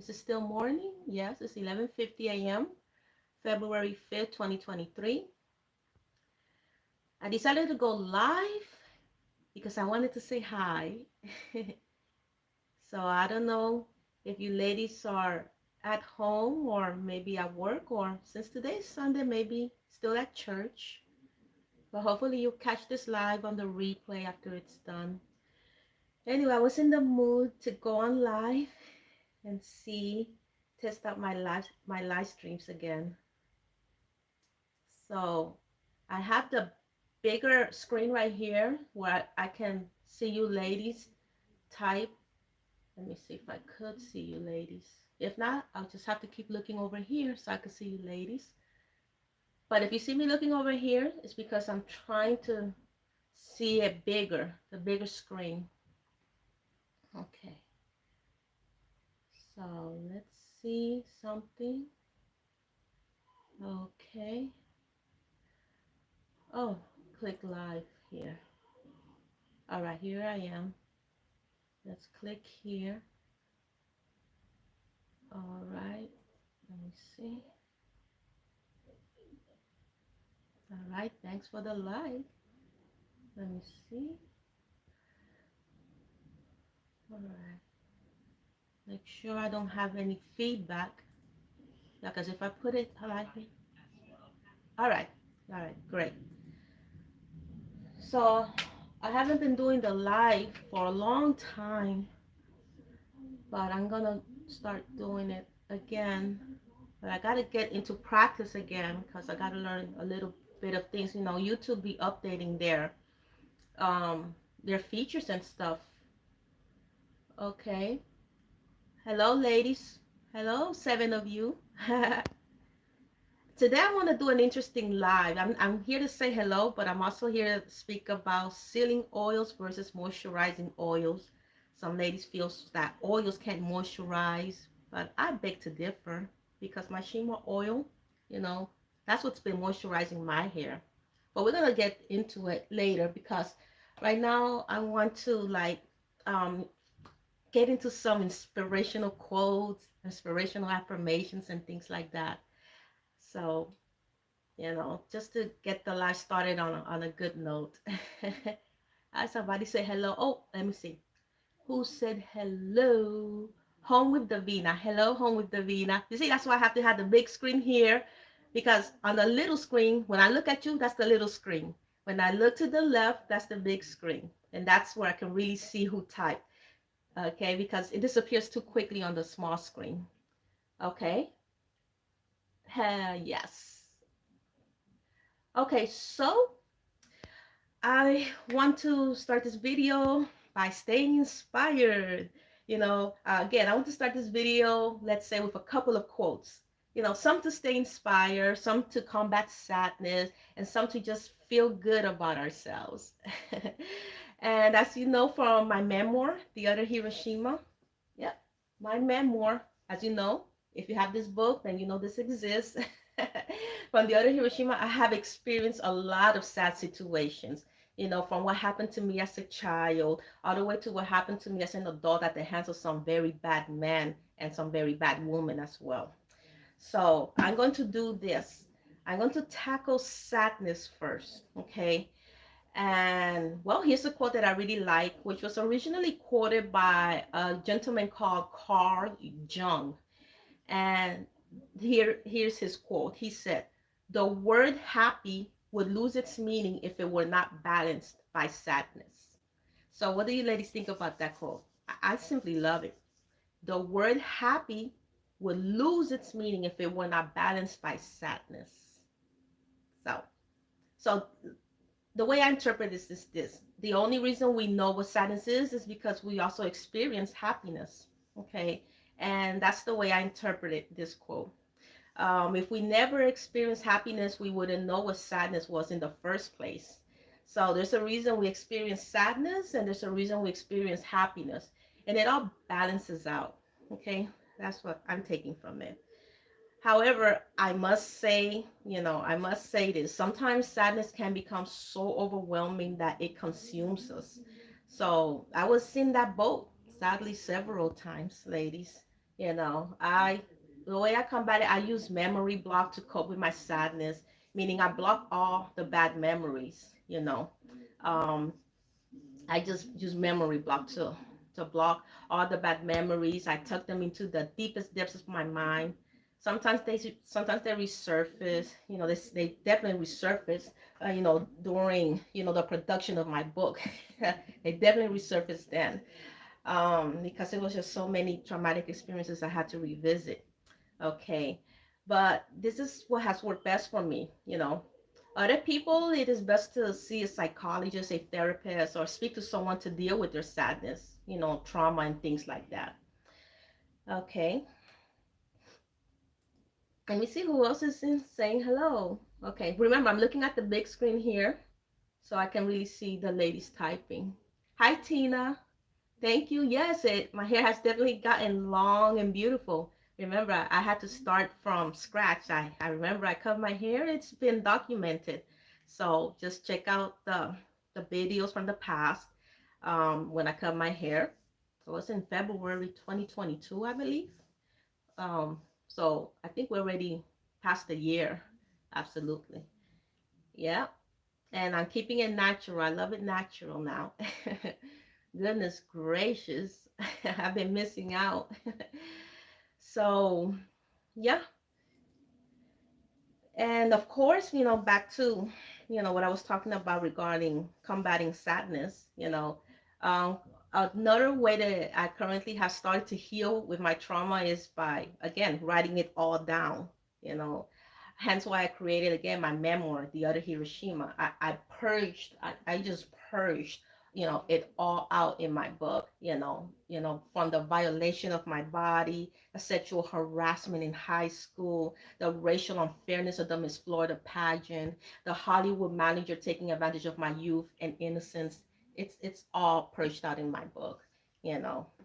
Is it still morning? Yes, it's 11:50 a.m., February 5th, 2023. I decided to go live because I wanted to say hi. So I don't know if you ladies are at home or maybe at work, or since today's Sunday, maybe still at church. But hopefully you catch this live on the replay after it's done. Anyway, I was in the mood to go on live and test out my live streams again. So I have the bigger screen right here where I can see you ladies type. Let me see if I could see you ladies. If not, I'll just have to keep looking over here so I can see you ladies. But if you see me looking over here, it's because I'm trying to see it bigger, the bigger screen. Okay. So let's see something. Okay. Oh, click live here. All right, here I am. Let's click here. All right, let me see. All right, thanks for the like. Let me see. All right, make sure I don't have any feedback. Because if I put it like here. All right, great. So I haven't been doing the live for a long time, but I'm gonna start doing it again. But I gotta get into practice again because I gotta learn a little bit of things. You know, YouTube be updating their features and stuff. Okay. Hello, ladies. Hello, 7 of you. Today I want to do an interesting live. I'm here to say hello, but I'm also here to speak about sealing oils versus moisturizing oils. Some ladies feel that oils can't moisturize, but I beg to differ because my shea oil, you know, that's what's been moisturizing my hair. But we're gonna get into it later because right now I want to um, get into some inspirational quotes, inspirational affirmations, and things like that. So just to get the live started on a good note. Somebody say hello. Oh, let me see. Who said hello? Home with Davina. Hello, home with Davina. You see, that's why I have to have the big screen here because on the little screen, when I look at you, that's the little screen. When I look to the left, that's the big screen. And that's where I can really see who typed. Okay, because it disappears too quickly on the small screen. Okay. Yes. Okay, so I want to start this video by staying inspired. Again, I want to start this video, let's say, with a couple of quotes. Some to stay inspired, some to combat sadness, and some to just feel good about ourselves. And as you know from my memoir, The Other Hiroshima, yep, my memoir, as you know, if you have this book, then you know this exists. From The Other Hiroshima, I have experienced a lot of sad situations, from what happened to me as a child, all the way to what happened to me as an adult at the hands of some very bad men and some very bad women as well. So I'm going to do this. I'm going to tackle sadness first, okay? And well, here's a quote that I really like, which was originally quoted by a gentleman called Carl Jung. And here's his quote. He said, "The word happy would lose its meaning if it were not balanced by sadness." So what do you ladies think about that quote? I simply love it. The word happy would lose its meaning if it were not balanced by sadness. So, so the way I interpret this is this. The only reason we know what sadness is because we also experience happiness. Okay. And that's the way I interpreted this quote. If we never experienced happiness, we wouldn't know what sadness was in the first place. So there's a reason we experience sadness and there's a reason we experience happiness. And it all balances out. Okay. That's what I'm taking from it. However, I must say this. Sometimes sadness can become so overwhelming that it consumes us. So I was in that boat, sadly, several times, ladies. You know, I the way I combat it, I use memory block to cope with my sadness, meaning I block all the bad memories. Um, I just use memory block to block all the bad memories. I tuck them into the deepest depths of my mind. Sometimes they resurface. They definitely resurface. During the production of my book, they definitely resurfaced then, because it was just so many traumatic experiences I had to revisit. Okay, but this is what has worked best for me. Other people, it is best to see a psychologist, a therapist, or speak to someone to deal with their sadness, trauma and things like that. Okay, let me see who else is saying hello. Okay, remember, I'm looking at the big screen here so I can really see the ladies typing. Hi, Tina. Thank you. Yes, my hair has definitely gotten long and beautiful. Remember, I had to start from scratch. I remember I cut my hair. It's been documented. So just check out the videos from the past, when I cut my hair. It was in February 2022, I believe. So I think we're already past the year. Absolutely. Yeah. And I'm keeping it natural. I love it natural now. Goodness gracious. I've been missing out. So, yeah. And of course, back to, what I was talking about regarding combating sadness, um, another way that I currently have started to heal with my trauma is by, again, writing it all down, you know. Hence why I created, again, my memoir, The Other Hiroshima. I purged, I just purged, it all out in my book, from the violation of my body, the sexual harassment in high school, the racial unfairness of the Miss Florida pageant, the Hollywood manager taking advantage of my youth and innocence. It's all perched out in my book.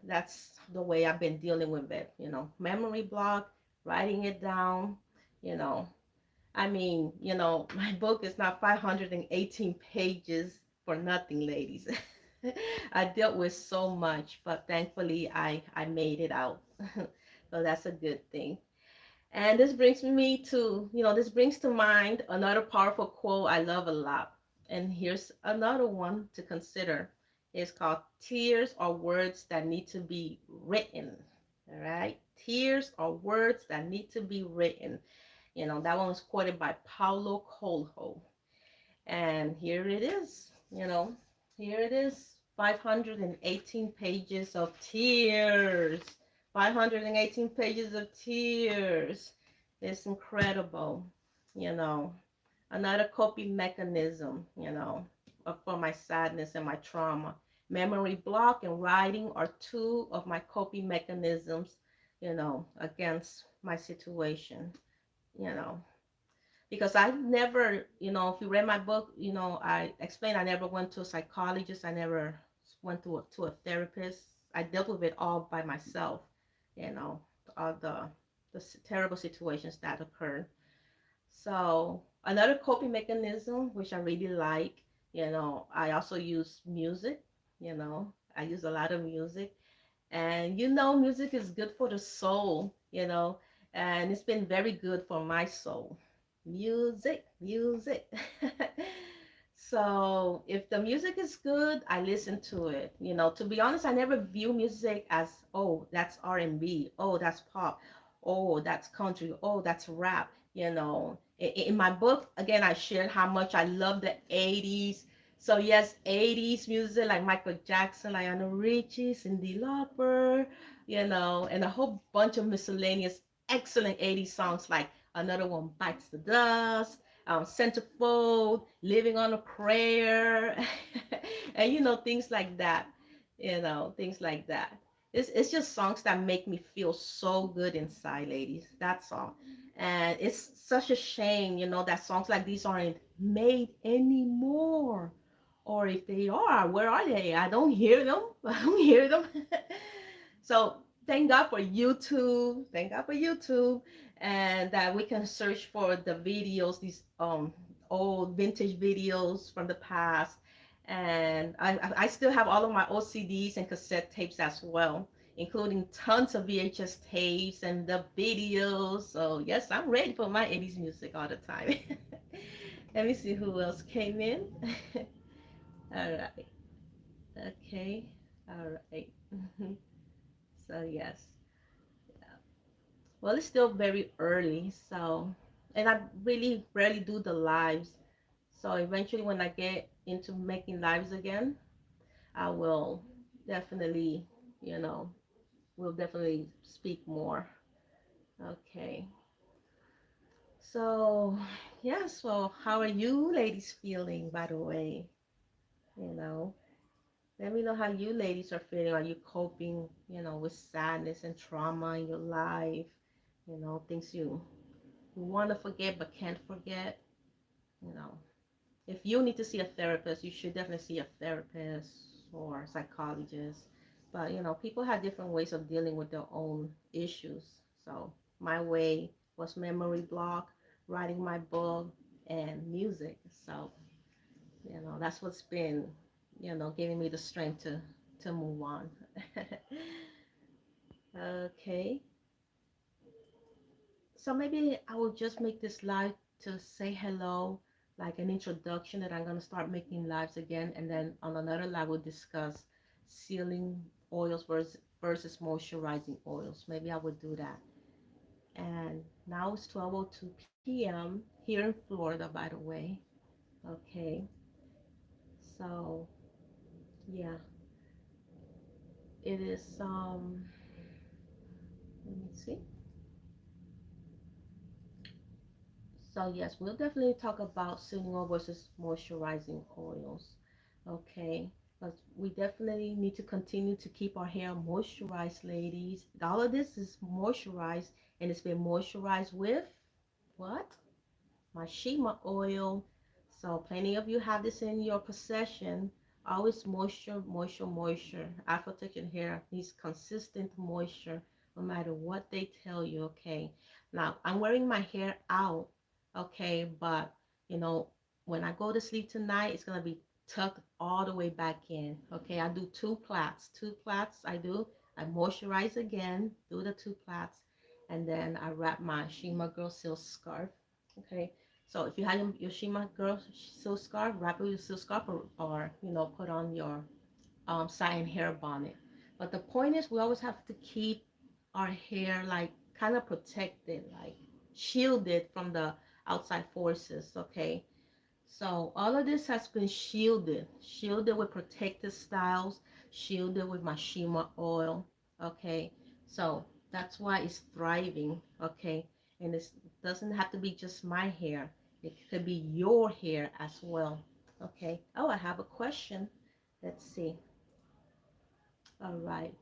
That's the way I've been dealing with it. Memory block, writing it down. You know, I mean, my book is not 518 pages for nothing, ladies. I dealt with so much, but thankfully I made it out. So that's a good thing. And this brings to mind another powerful quote I love a lot. And here's another one to consider. It's called Tears are words that need to be written. All right? Tears are words that need to be written. That one was quoted by Paulo Coelho. And here it is, here it is, 518 pages of tears. 518 pages of tears. It's incredible, you know. Another coping mechanism, for my sadness and my trauma. Memory block and writing are two of my coping mechanisms, against my situation, you know because I never, if you read my book, I explained I never went to a psychologist. I never went to a therapist. I dealt with it all by myself, you know, all the terrible situations that occurred. So another coping mechanism, which I really like, I also use music. I use a lot of music, and music is good for the soul, and it's been very good for my soul. Music, music. So if the music is good, I listen to it. To be honest, I never view music as, oh, that's R&B, oh, that's pop, oh, that's country, oh, that's rap. In my book, again, I shared how much I love the 80s. So yes, 80s music like Michael Jackson, Lionel Richie, Cyndi Lauper, and a whole bunch of miscellaneous excellent 80s songs like Another One Bites the Dust, Centerfold, Living on a Prayer, and things like that. Things like that. It's just songs that make me feel so good inside, ladies. That's all. And it's such a shame, that songs like these aren't made anymore. Or if they are, where are they? I don't hear them. I don't hear them. So thank God for YouTube. Thank God for YouTube, and that we can search for the videos, these old vintage videos from the past. And I still have all of my old CDs and cassette tapes as well. including tons of VHS tapes and the videos. So yes, I'm ready for my 80s music all the time. Let me see who else came in. All right. Okay. All right. So yes. Well, it's still very early, so and I really rarely do the lives. So eventually when I get into making lives again, I will definitely, you know, will definitely speak more. Okay. So, yeah, so how are you ladies feeling, by the way? You know, let me know how you ladies are feeling. Are you coping, with sadness and trauma in your life? Things you want to forget but can't forget. You know, if you need to see a therapist, you should definitely see a therapist or psychologist. But people have different ways of dealing with their own issues. So my way was memory block, writing my book, and music. So that's what's been giving me the strength to move on. Okay, so maybe I will just make this live to say hello, like an introduction that I'm gonna start making lives again, and then on another live we'll discuss sealing oils versus moisturizing oils. Maybe I would do that. And now it's 12:02 p.m. here in Florida, by the way. Okay, so yeah, it is. Let me see. So yes, we'll definitely talk about sealing oil versus moisturizing oils. Okay, but we definitely need to continue to keep our hair moisturized, ladies. All of this is moisturized, and it's been moisturized with what? Mashima oil. So plenty of you have this in your possession. Always moisture, moisture, moisture. Afro textured hair needs consistent moisture no matter what they tell you, okay? Now, I'm wearing my hair out, okay? But, you know, when I go to sleep tonight, it's going to be tucked all the way back in, okay? I do two plaits I do. I moisturize again, do the two plaits, and then I wrap my Shima Girl silk scarf, okay? So if you have your Shima Girl silk scarf, wrap it with your silk scarf, or put on your satin hair bonnet. But the point is, we always have to keep our hair like kind of protected, like shielded from the outside forces. Okay, so all of this has been shielded with protective styles, shielded with Mashima oil. Okay, so that's why it's thriving. Okay, and it doesn't have to be just my hair. It could be your hair as well. Okay. Oh, I have a question. Let's see. All right.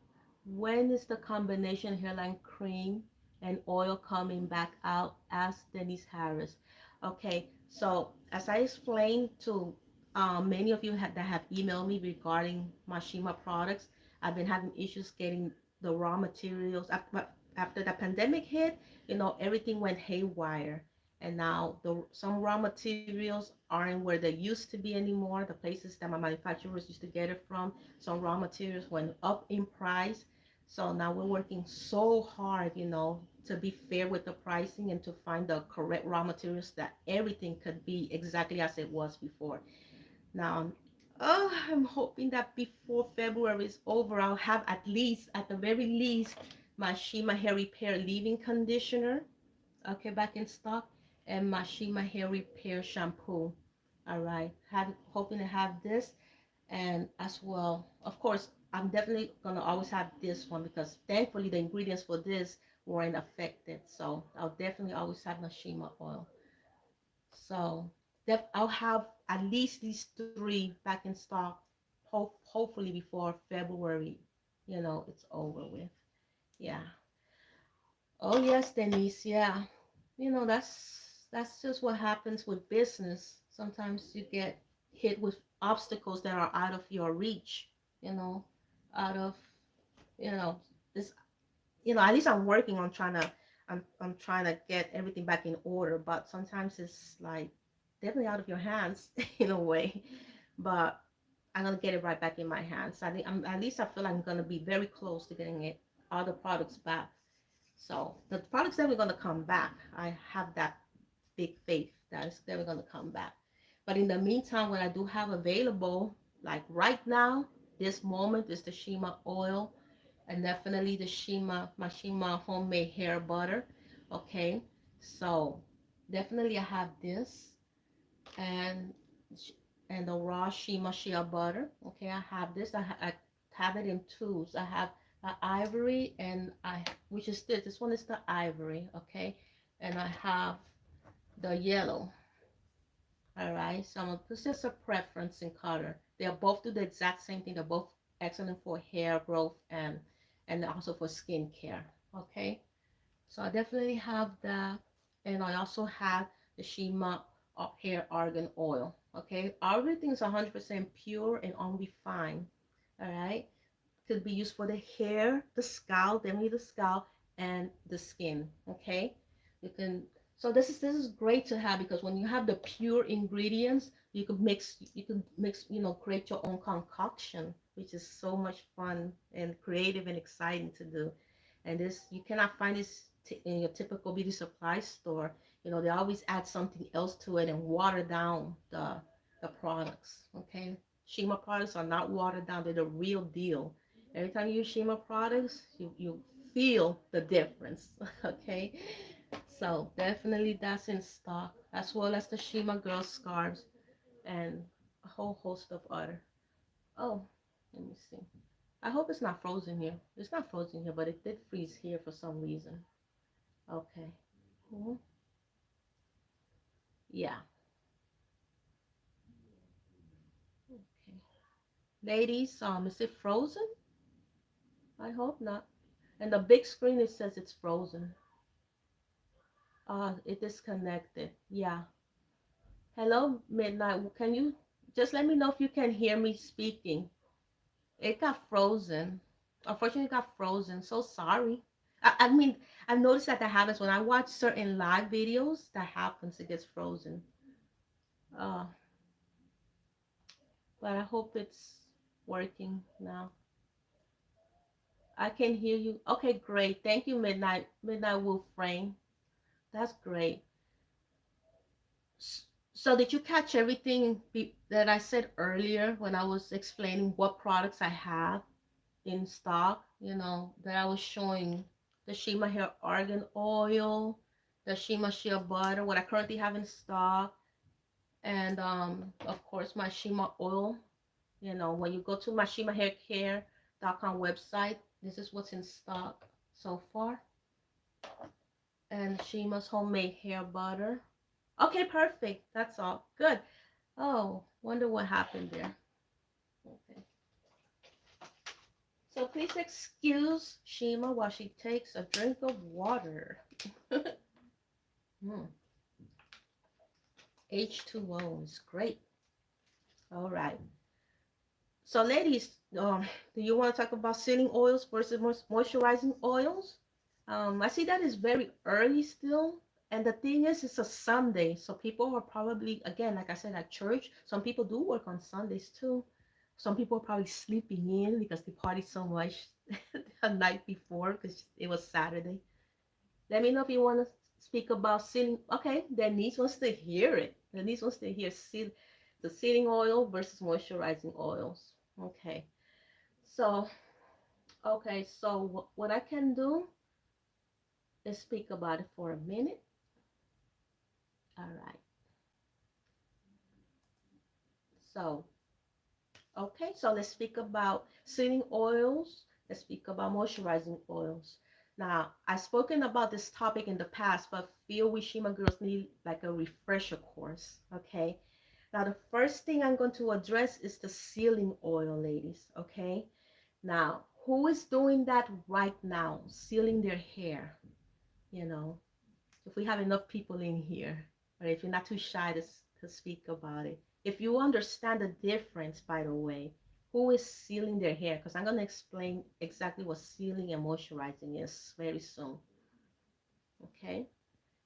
When is the combination hairline cream and oil coming back out? Asked Denise Harris. Okay, so as I explained to many of you that have emailed me regarding Mashima products, I've been having issues getting the raw materials. After the pandemic hit, everything went haywire. And now some raw materials aren't where they used to be anymore, the places that my manufacturers used to get it from. Some raw materials went up in price. So now we're working so hard, to be fair with the pricing and to find the correct raw materials that everything could be exactly as it was before. Now, oh, I'm hoping that before February is over, I'll have at the very least, my Shima Hair Repair Leave-In Conditioner, okay, back in stock, and my Shima Hair Repair Shampoo. All right, hoping to have this, and as well, of course, I'm definitely gonna always have this one because thankfully the ingredients for this weren't affected. So I'll definitely always have my Shima oil. So I'll have at least these three back in stock, hopefully before February, it's over with. Yeah. Oh yes, Denise. Yeah. That's just what happens with business. Sometimes you get hit with obstacles that are out of your reach, you know, out of, you know, this, at least I'm working on I'm trying to get everything back in order, but sometimes it's like definitely out of your hands in a way. But I'm gonna get it right back in my hands. I think at least I feel like I'm gonna be very close to getting it other products back. So the products that we're going to come back, I have that big faith that is they're going to come back. But in the meantime, what I do have available, like right now, this moment, is the Shima oil, and definitely the my Shima homemade hair butter. Okay, so definitely I have this, and the raw Shima shea butter. Okay, I have this. I have it in twos. I have ivory, and which is this. This one is the ivory. Okay, and I have the yellow. All right, so this is a preference in color. They are both do the exact same thing. They're both excellent for hair growth and also for skincare. Okay, so I definitely have that, and I also have the Shima hair argan oil. Okay, everything is 100% pure and unrefined. All right, could be used for the hair, the scalp, definitely the scalp, and the skin. Okay, you can. So this is great to have because when you have the pure ingredients, you can mix create your own concoction, which is so much fun and creative and exciting to do. And this you cannot find this in your typical beauty supply store. They always add something else to it and water down the products. Okay, Shima products are not watered down; they're the real deal. Every time you use Shima products, you feel the difference. Okay, so definitely that's in stock, as well as the Shima girl scarves and a whole host of other. Oh, let me see. I hope it's not frozen here. It's not frozen here, but it did freeze here for some reason. Okay. Mhm. Yeah. Okay. Ladies, is it frozen? I hope not. And the big screen, it says it's frozen. It disconnected. Yeah. Hello, Midnight. Can you just let me know if you can hear me speaking? It got frozen. Unfortunately, it got frozen. So sorry. I mean, I've noticed that happens when I watch certain live videos. That happens. It gets frozen. Uh, but I hope it's working now. I can hear you. Okay, great. Thank you, Midnight Wolf Frame. That's great. So did you catch everything that I said earlier when I was explaining what products I have in stock? That I was showing the Shima Hair Argan Oil, the Shima Shea Butter, what I currently have in stock, and of course my Shima oil. When you go to my ShimaHairCare.com website, this is what's in stock so far. And Shima's homemade hair butter. Okay, perfect. That's all. Good. Oh, wonder what happened there. Okay. So please excuse Shima while she takes a drink of water. mm. H2O is great. All right. So ladies, do you want to talk about sealing oils versus moisturizing oils? I see that is very early still. And the thing is, it's a Sunday. So people are probably, again, like I said, at church. Some people do work on Sundays too. Some people are probably sleeping in because they party so much the night before because it was Saturday. Let me know if you want to speak about sealing. Okay, Denise wants to hear it. Denise wants to hear the sealing oil versus moisturizing oils. Okay, so what I can do is speak about it for a minute. All right. So so let's speak about sealing oils. Let's speak about moisturizing oils. Now, I've spoken about this topic in the past, but feel we Shima girls need like a refresher course. Okay. Now, the first thing I'm going to address is the sealing oil, ladies. Okay. Now, who is doing that right now? Sealing their hair. You know, if we have enough people in here, or if you're not too shy to speak about it. If you understand the difference, by the way, who is sealing their hair? Because I'm going to explain exactly what sealing and moisturizing is very soon. Okay?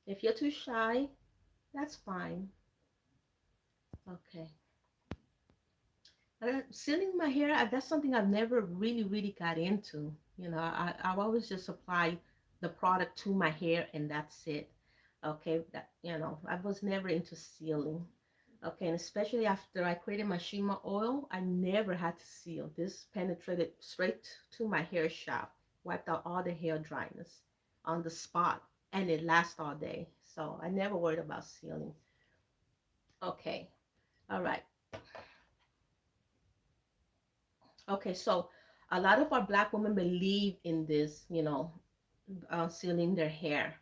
If you're too shy, that's fine. Okay. Sealing my hair, that's something I've never really got into. I've always just applied the product to my hair and that's it. Okay, I was never into sealing. Okay, and especially after I created my Shima oil, I never had to seal. This penetrated straight to my hair shaft, wiped out all the hair dryness on the spot, and it lasts all day. So I never worried about sealing. Okay, all right. Okay, so a lot of our black women believe in this, sealing their hair,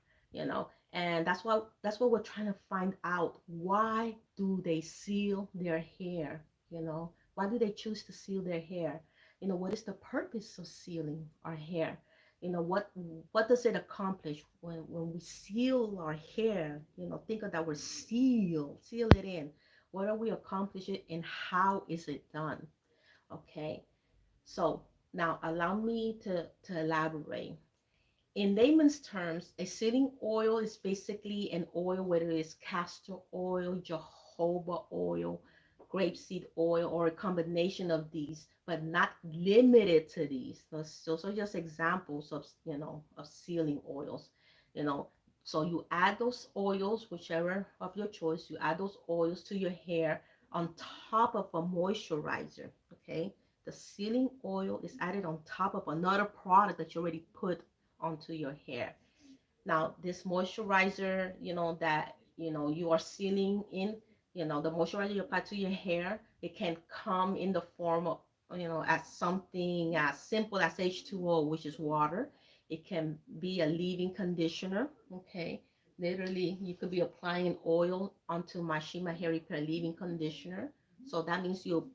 and that's what we're trying to find out. Why do they seal their hair? Why do they choose to seal their hair? What is the purpose of sealing our hair? What does it accomplish when we seal our hair? Think of that word seal it in. What are we accomplishing and how is it done? Okay. So now allow me to elaborate. In layman's terms, a sealing oil is basically an oil, whether it's castor oil, jojoba oil, grapeseed oil, or a combination of these, but not limited to these. Those are just examples of sealing oils. You know, so you add those oils, whichever of your choice, you add those oils to your hair on top of a moisturizer. Okay, the sealing oil is added on top of another product that you already put onto your hair. Now, this moisturizer, that you are sealing in, the moisturizer you apply to your hair, it can come in the form of, as something as simple as H2O, which is water. It can be a leave-in conditioner, okay? Literally, you could be applying oil onto my Shima Hair Repair leave-in conditioner. So that means you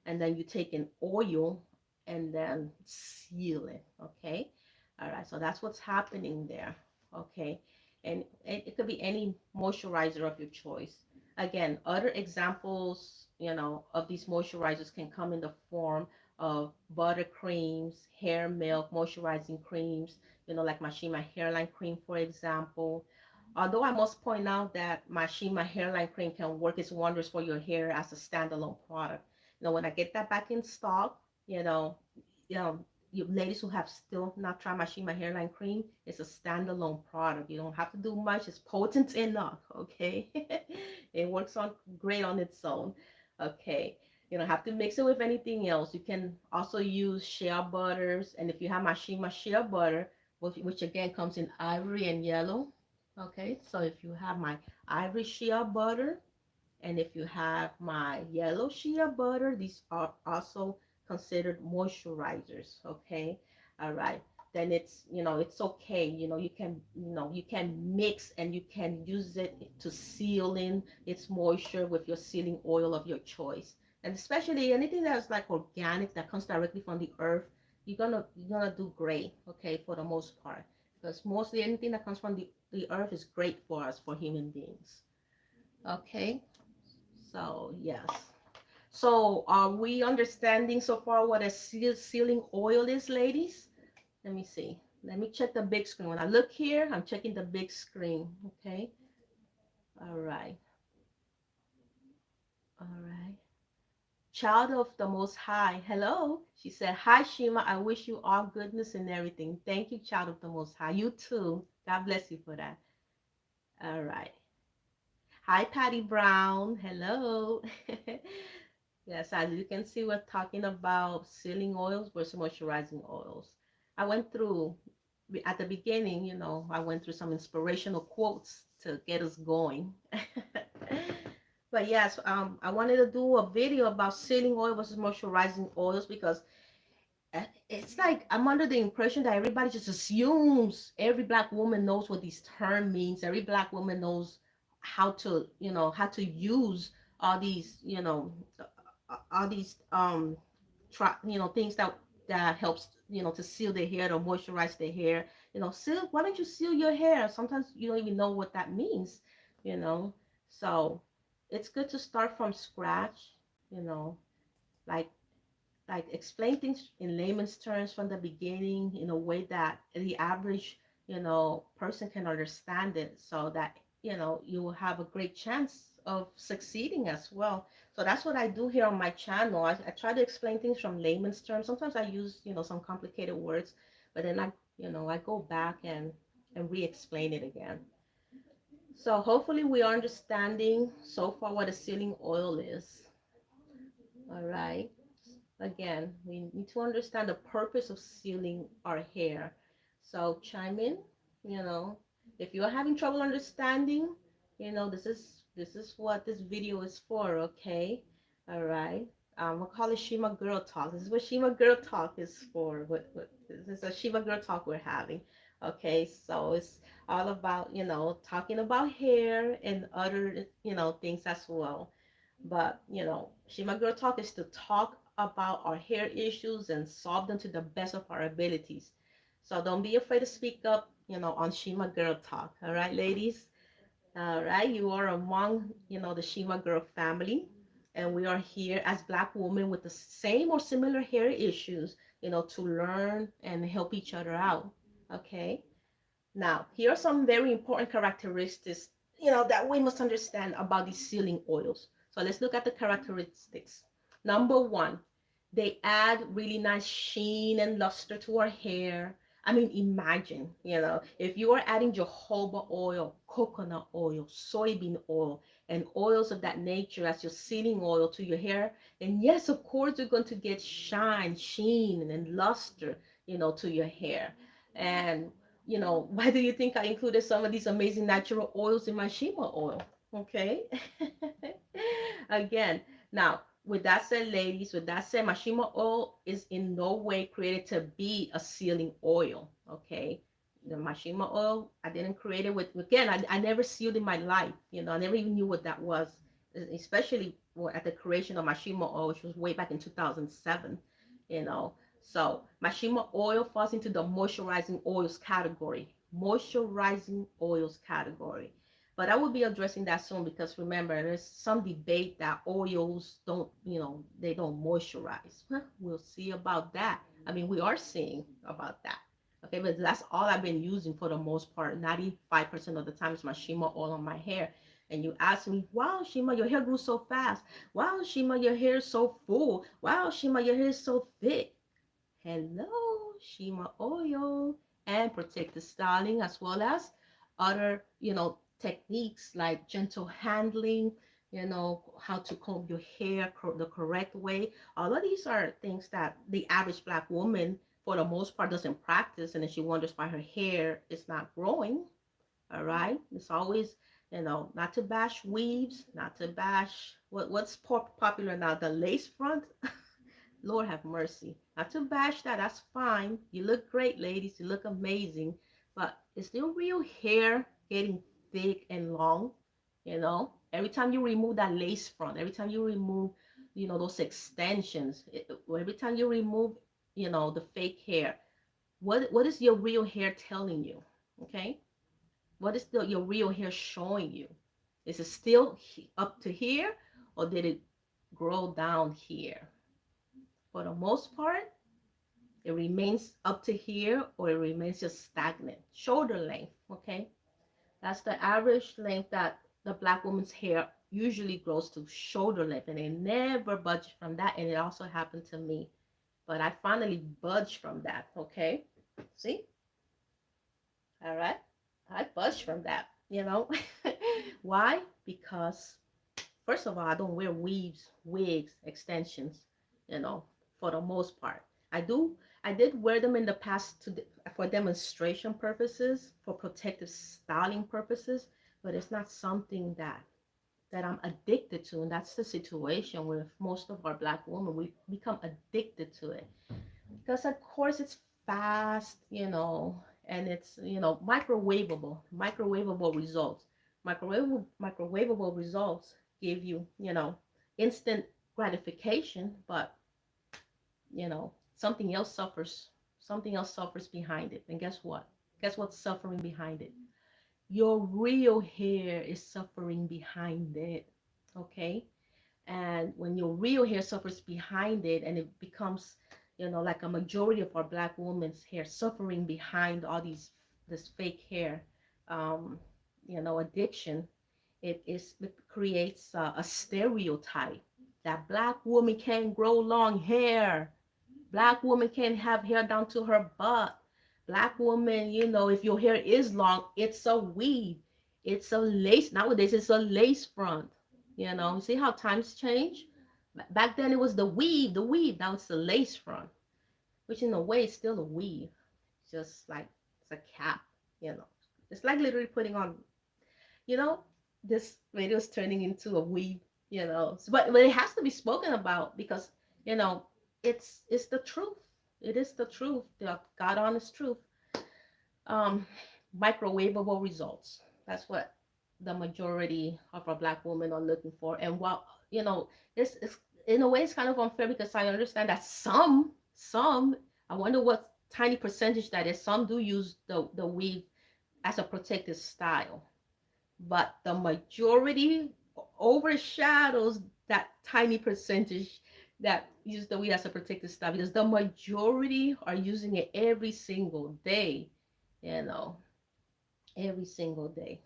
and then you take an oil and then seal it, okay? All right, so that's what's happening there. Okay, and it could be any moisturizer of your choice. Again, other examples, of these moisturizers can come in the form of butter creams, hair milk, moisturizing creams, like Mashima hairline cream, for example. Although I must point out that Mashima hairline cream can work its wonders for your hair as a standalone product. When I get that back in stock, you know, you know, you ladies who have still not tried my Shima hairline cream, it's a standalone product. You don't have to do much. It's potent enough. Okay, it works on great on its own. Okay, you don't have to mix it with anything else. You can also use shea butters, and if you have my Shima shea butter, which again comes in ivory and yellow. Okay, so if you have my ivory shea butter, and if you have my yellow shea butter, these are also considered moisturizers. Okay. All right. Then it's okay. You can mix and you can use it to seal in its moisture with your sealing oil of your choice. And especially anything that's like organic that comes directly from the earth, you're gonna do great, okay, for the most part. Because mostly anything that comes from the earth is great for us, for human beings. Okay. So, yes. So, are we understanding so far what a sealing oil is, ladies? Let me see. Let me check the big screen. When I look here, I'm checking the big screen. Okay. All right. All right. Child of the Most High. Hello. She said, "Hi, Shima. I wish you all goodness and everything. Thank you, Child of the Most High. You too. God bless you for that." All right. Hi, Patty Brown. Hello. Yes, as you can see, we're talking about sealing oils versus moisturizing oils. I went through, at the beginning, I went through some inspirational quotes to get us going. But yes, I wanted to do a video about sealing oil versus moisturizing oils because it's like I'm under the impression that everybody just assumes every black woman knows what these term means. Every black woman knows how to use all these, all these things that helps, to seal their hair, to moisturize their hair. Seal. Why don't you seal your hair? Sometimes you don't even know what that means. You know, so it's good to start from scratch. You know, like explain things in layman's terms from the beginning in a way that the average person can understand it, so that you will have a great chance of succeeding as well. So that's what I do here on my channel. I try to explain things from layman's terms. Sometimes I use, some complicated words, but then I go back and re-explain it again. So hopefully we are understanding so far what a sealing oil is. All right. Again, we need to understand the purpose of sealing our hair. So chime in, you know, if you're having trouble understanding, this is what this video is for, okay? All right. We'll call it Shima Girl Talk. This is what Shima Girl Talk is for. This is a Shima Girl Talk we're having. Okay, so it's all about, talking about hair and other, things as well. But, Shima Girl Talk is to talk about our hair issues and solve them to the best of our abilities. So don't be afraid to speak up, on Shima Girl Talk. All right, ladies? All right, you are among, the Shima Girl family. And we are here as Black women with the same or similar hair issues, to learn and help each other out. Okay? Now, here are some very important characteristics, that we must understand about these sealing oils. So let's look at the characteristics. Number one, they add really nice sheen and luster to our hair. I mean, imagine, if you are adding jojoba oil, coconut oil, soybean oil, and oils of that nature as your sealing oil to your hair, and yes, of course, you're going to get shine, sheen, and luster, to your hair. And why do you think I included some of these amazing natural oils in my Shima oil? Okay. Again, now, with that said, ladies, with that said, my Shima oil is in no way created to be a sealing oil. Okay. The Mashima oil, I didn't create it with, again, I never sealed in my life. I never even knew what that was, especially at the creation of Mashima oil, which was way back in 2007. You know, so Mashima oil falls into the moisturizing oils category. Moisturizing oils category. But I will be addressing that soon because remember, there's some debate that oils don't, they don't moisturize. Huh? We'll see about that. I mean, we are seeing about that. Okay, but that's all I've been using for the most part. 95% of the time is my Shima oil on my hair. And you ask me, wow, Shima, your hair grew so fast. Wow, Shima, your hair is so full. Wow, Shima, your hair is so thick. Hello, Shima oil and protective styling as well as other, techniques like gentle handling, how to comb your hair the correct way. All of these are things that the average Black woman, for the most part, doesn't practice. And then she wonders why her hair is not growing. All right. It's always, not to bash weaves, not to bash what's popular now, the lace front. Lord have mercy. Not to bash that, that's fine. You look great, ladies. You look amazing. But is your real hair getting thick and long? Every time you remove that lace front, every time you remove, those extensions, every time you remove, the fake hair, what is your real hair telling you? Okay? What is your real hair showing you? Is it still up to here or did it grow down here? For the most part, it remains up to here or it remains just stagnant. Shoulder length, okay? That's the average length that the Black woman's hair usually grows to, shoulder length, and they never budge from that. And it also happened to me, but I finally budged from that, okay? See? All right. I budged from that. Why? Because first of all, I don't wear weaves, wigs, extensions, you know, for the most part. I did wear them in the past for demonstration purposes, for protective styling purposes, but it's not something that I'm addicted to. And that's the situation with most of our Black women. We become addicted to it because of course it's fast, and it's, microwavable results. Microwavable results give you, instant gratification, but something else suffers. Something else suffers behind it. And guess what? Guess what's suffering behind it? Your real hair is suffering behind it. Okay? And when your real hair suffers behind it and it becomes, like a majority of our Black women's hair suffering behind all this fake hair, addiction, It creates a stereotype that black women can't grow long hair. Black woman can't have hair down to her butt. Black woman, if your hair is long, it's a weave. It's a lace. Nowadays, it's a lace front. See how times change? Back then, it was the weave. Now it's the lace front, which in a way is still a weave. Just like it's a cap, you know. It's like literally putting on, you know, this radio is turning into a weave. But it has to be spoken about because, you know, it's the truth. It is the truth, the God honest truth. Um, Microwavable results. That's what the majority of our black women are looking for. And while, it's in a way it's kind of unfair because I understand that some, I wonder what tiny percentage that is. Some do use the weave as a protective style, but the majority overshadows that tiny percentage that use the weed as a protective style because the majority are using it every single day, you know, every single day.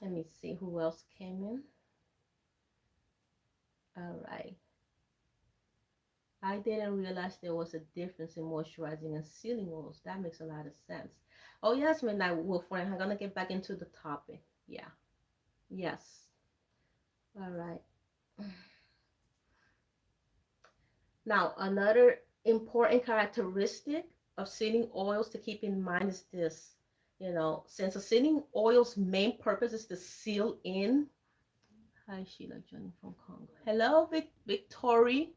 Let me see who else came in. All right. I didn't realize there was a difference in moisturizing and sealing oils. That makes a lot of sense. Oh, yes, Midnight Wolf, friend. I'm going to get back into the topic. Yeah. Yes. All right. Now, another important characteristic of sealing oils to keep in mind is this. Since a sealing oil's main purpose is to seal in. Hi, Sheila joining from Congo. Hello, Victory.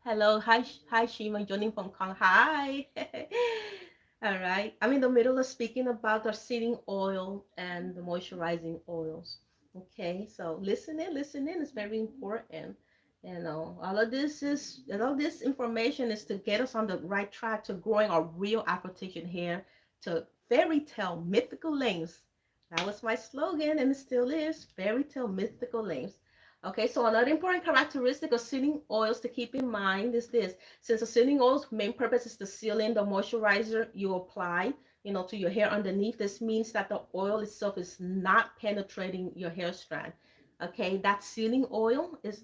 Hello, hi, Shima joining from Congo. Hi. All right. I'm in the middle of speaking about the sealing oil and the moisturizing oils. Okay, so listen in. It's very important. All this information is to get us on the right track to growing our real Afro-Asian hair to fairy tale mythical lengths. That was my slogan, and it still is fairy tale mythical lengths. Okay, so another important characteristic of sealing oils to keep in mind is this. Since the sealing oil's main purpose is to seal in the moisturizer you apply, to your hair underneath, this means that the oil itself is not penetrating your hair strand. Okay, that sealing oil is,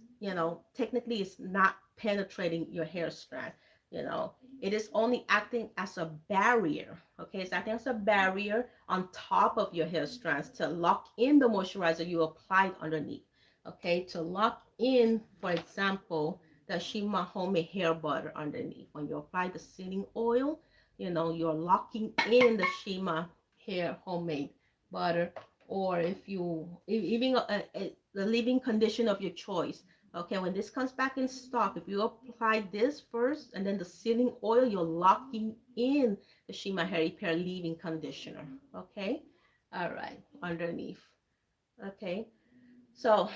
technically it's not penetrating your hair strand. You know, it is only acting as a barrier. Okay, it's acting as a barrier on top of your hair strands to lock in the moisturizer you applied underneath. Okay, to lock in, for example, the Shima homemade hair butter underneath. When you apply the sealing oil, you're locking in the Shima hair homemade butter, or if you even the leave-in condition of your choice. Okay, when this comes back in stock, if you apply this first and then the sealing oil, you're locking in the Shima hair repair leave-in conditioner. Okay, all right, underneath. Okay, so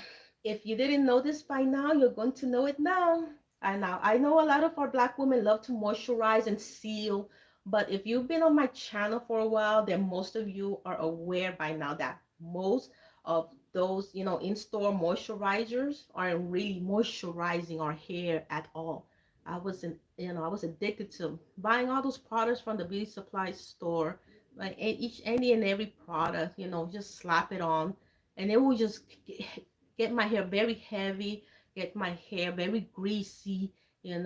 if you didn't know this by now, you're going to know it now. And now I know a lot of our black women love to moisturize and seal, but if you've been on my channel for a while, then most of you are aware by now that most of those, in-store moisturizers aren't really moisturizing our hair at all. I was addicted to buying all those products from the beauty supply store, like any and every product, just slap it on, and it will just get my hair very heavy, get my hair very greasy. It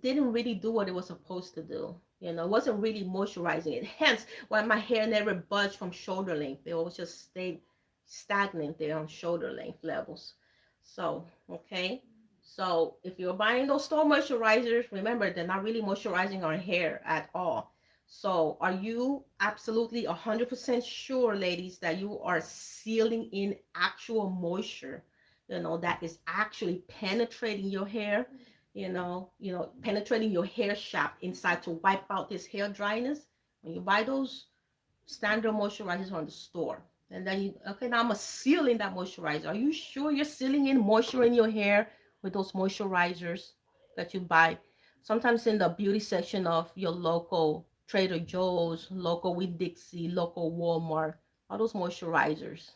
didn't really do what it was supposed to do. It wasn't really moisturizing it. Hence, why my hair never budged from shoulder length. It always just stayed stagnant there on shoulder length levels. So, okay. So, if you're buying those store moisturizers, remember they're not really moisturizing our hair at all. So are you absolutely 100% sure, ladies, that you are sealing in actual moisture, that is actually penetrating your hair, penetrating your hair shaft inside to wipe out this hair dryness? When you buy those standard moisturizers from the store, and then okay, now I'm sealing that moisturizer. Are you sure you're sealing in moisture in your hair with those moisturizers that you buy sometimes in the beauty section of your local Trader Joe's, local Wee Dixie, local Walmart? All those moisturizers,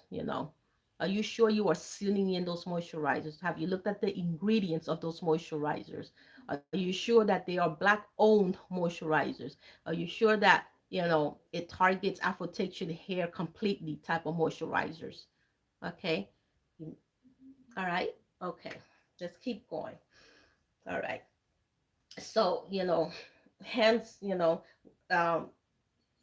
are you sure you are sealing in those moisturizers? Have you looked at the ingredients of those moisturizers? Are you sure that they are black owned moisturizers? Are you sure that it targets afro textured hair completely type of moisturizers. Okay. All right. Okay. Let's keep going. All right. So, hence, um,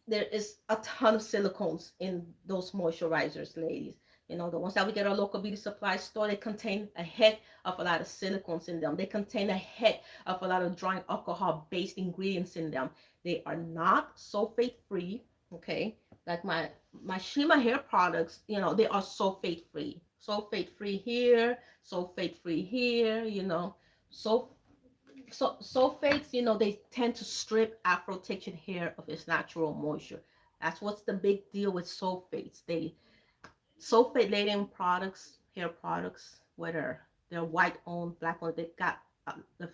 there is a ton of silicones in those moisturizers, ladies. The ones that we get at our local beauty supply store, they contain a heck of a lot of silicones in them. They contain a heck of a lot of drying alcohol based ingredients in them. They are not sulfate free, okay? Like my Shima hair products, they are sulfate free. Sulfate free here, sulfate free here, so sulfates, they tend to strip afro textured hair of its natural moisture. That's what's the big deal with sulfates. They sulfate laden products, hair products, whether they're white owned, black owned, they got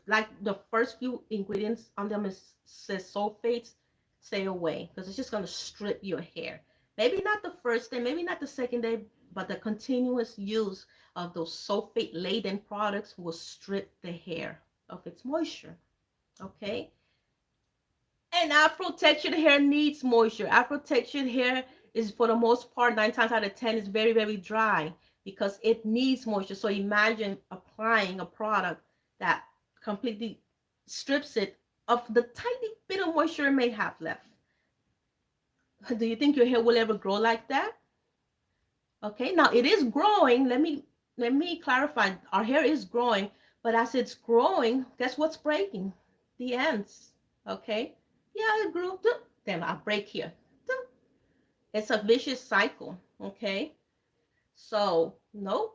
like the first few ingredients on them says sulfates. Stay away because it's just gonna strip your hair. Maybe not the first day, maybe not the second day, but the continuous use of those sulfate laden products will strip the hair of its moisture. Okay. And afro textured hair needs moisture. Afro textured hair is, for the most part, 9 times out of 10, is very, very dry because it needs moisture. So imagine applying a product that completely strips it of the tiny bit of moisture it may have left. Do you think your hair will ever grow like that? Okay, now it is growing. Let me clarify. Our hair is growing, but as it's growing, guess what's breaking? The ends. Okay. Yeah, it grew. Then I break here. It's a vicious cycle. Okay. So no,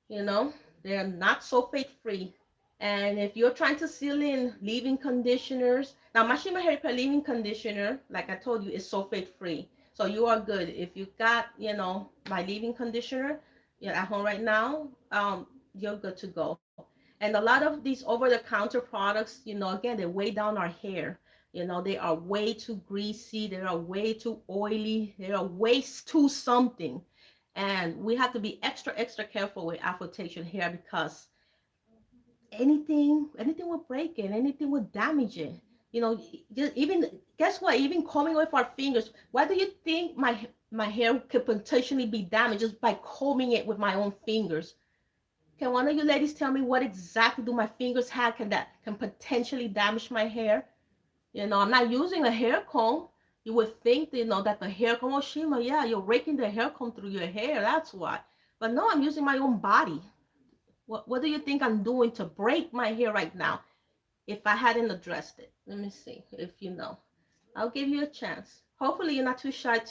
you know, they're not sulfate free. And if you're trying to seal in leave-in conditioners, now my Shima Hair Repair leave-in conditioner, like I told you, is sulfate free. So you are good. If you got, my leave-in conditioner, you're at home right now, you're good to go. And a lot of these over-the-counter products, again, they weigh down our hair. They are way too greasy. They are way too oily. They are way too something. And we have to be extra, extra careful with afro-textured hair because anything will break it, anything will damage it. Just even, guess what? Even combing with our fingers. Why do you think my hair could potentially be damaged just by combing it with my own fingers? Can one of you ladies tell me what exactly do my fingers have that can potentially damage my hair? I'm not using a hair comb. You would think, that the hair comb, oh, Shima, yeah, you're raking the hair comb through your hair. That's why. But no, I'm using my own body. What do you think I'm doing to break my hair right now if I hadn't addressed it? Let me see if you know. I'll give you a chance. Hopefully you're not too shy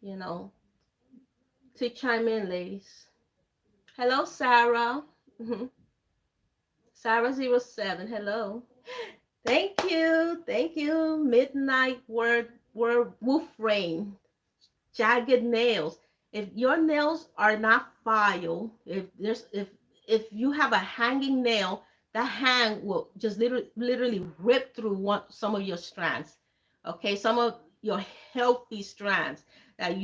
you know, to chime in, ladies. Hello, Sarah. Sarah07. Hello. Thank you. Thank you. Midnight word wolf rain. Jagged nails. If your nails are not filed, if you have a hanging nail, that hang will just literally rip through some of your strands. Okay, some of your healthy strands that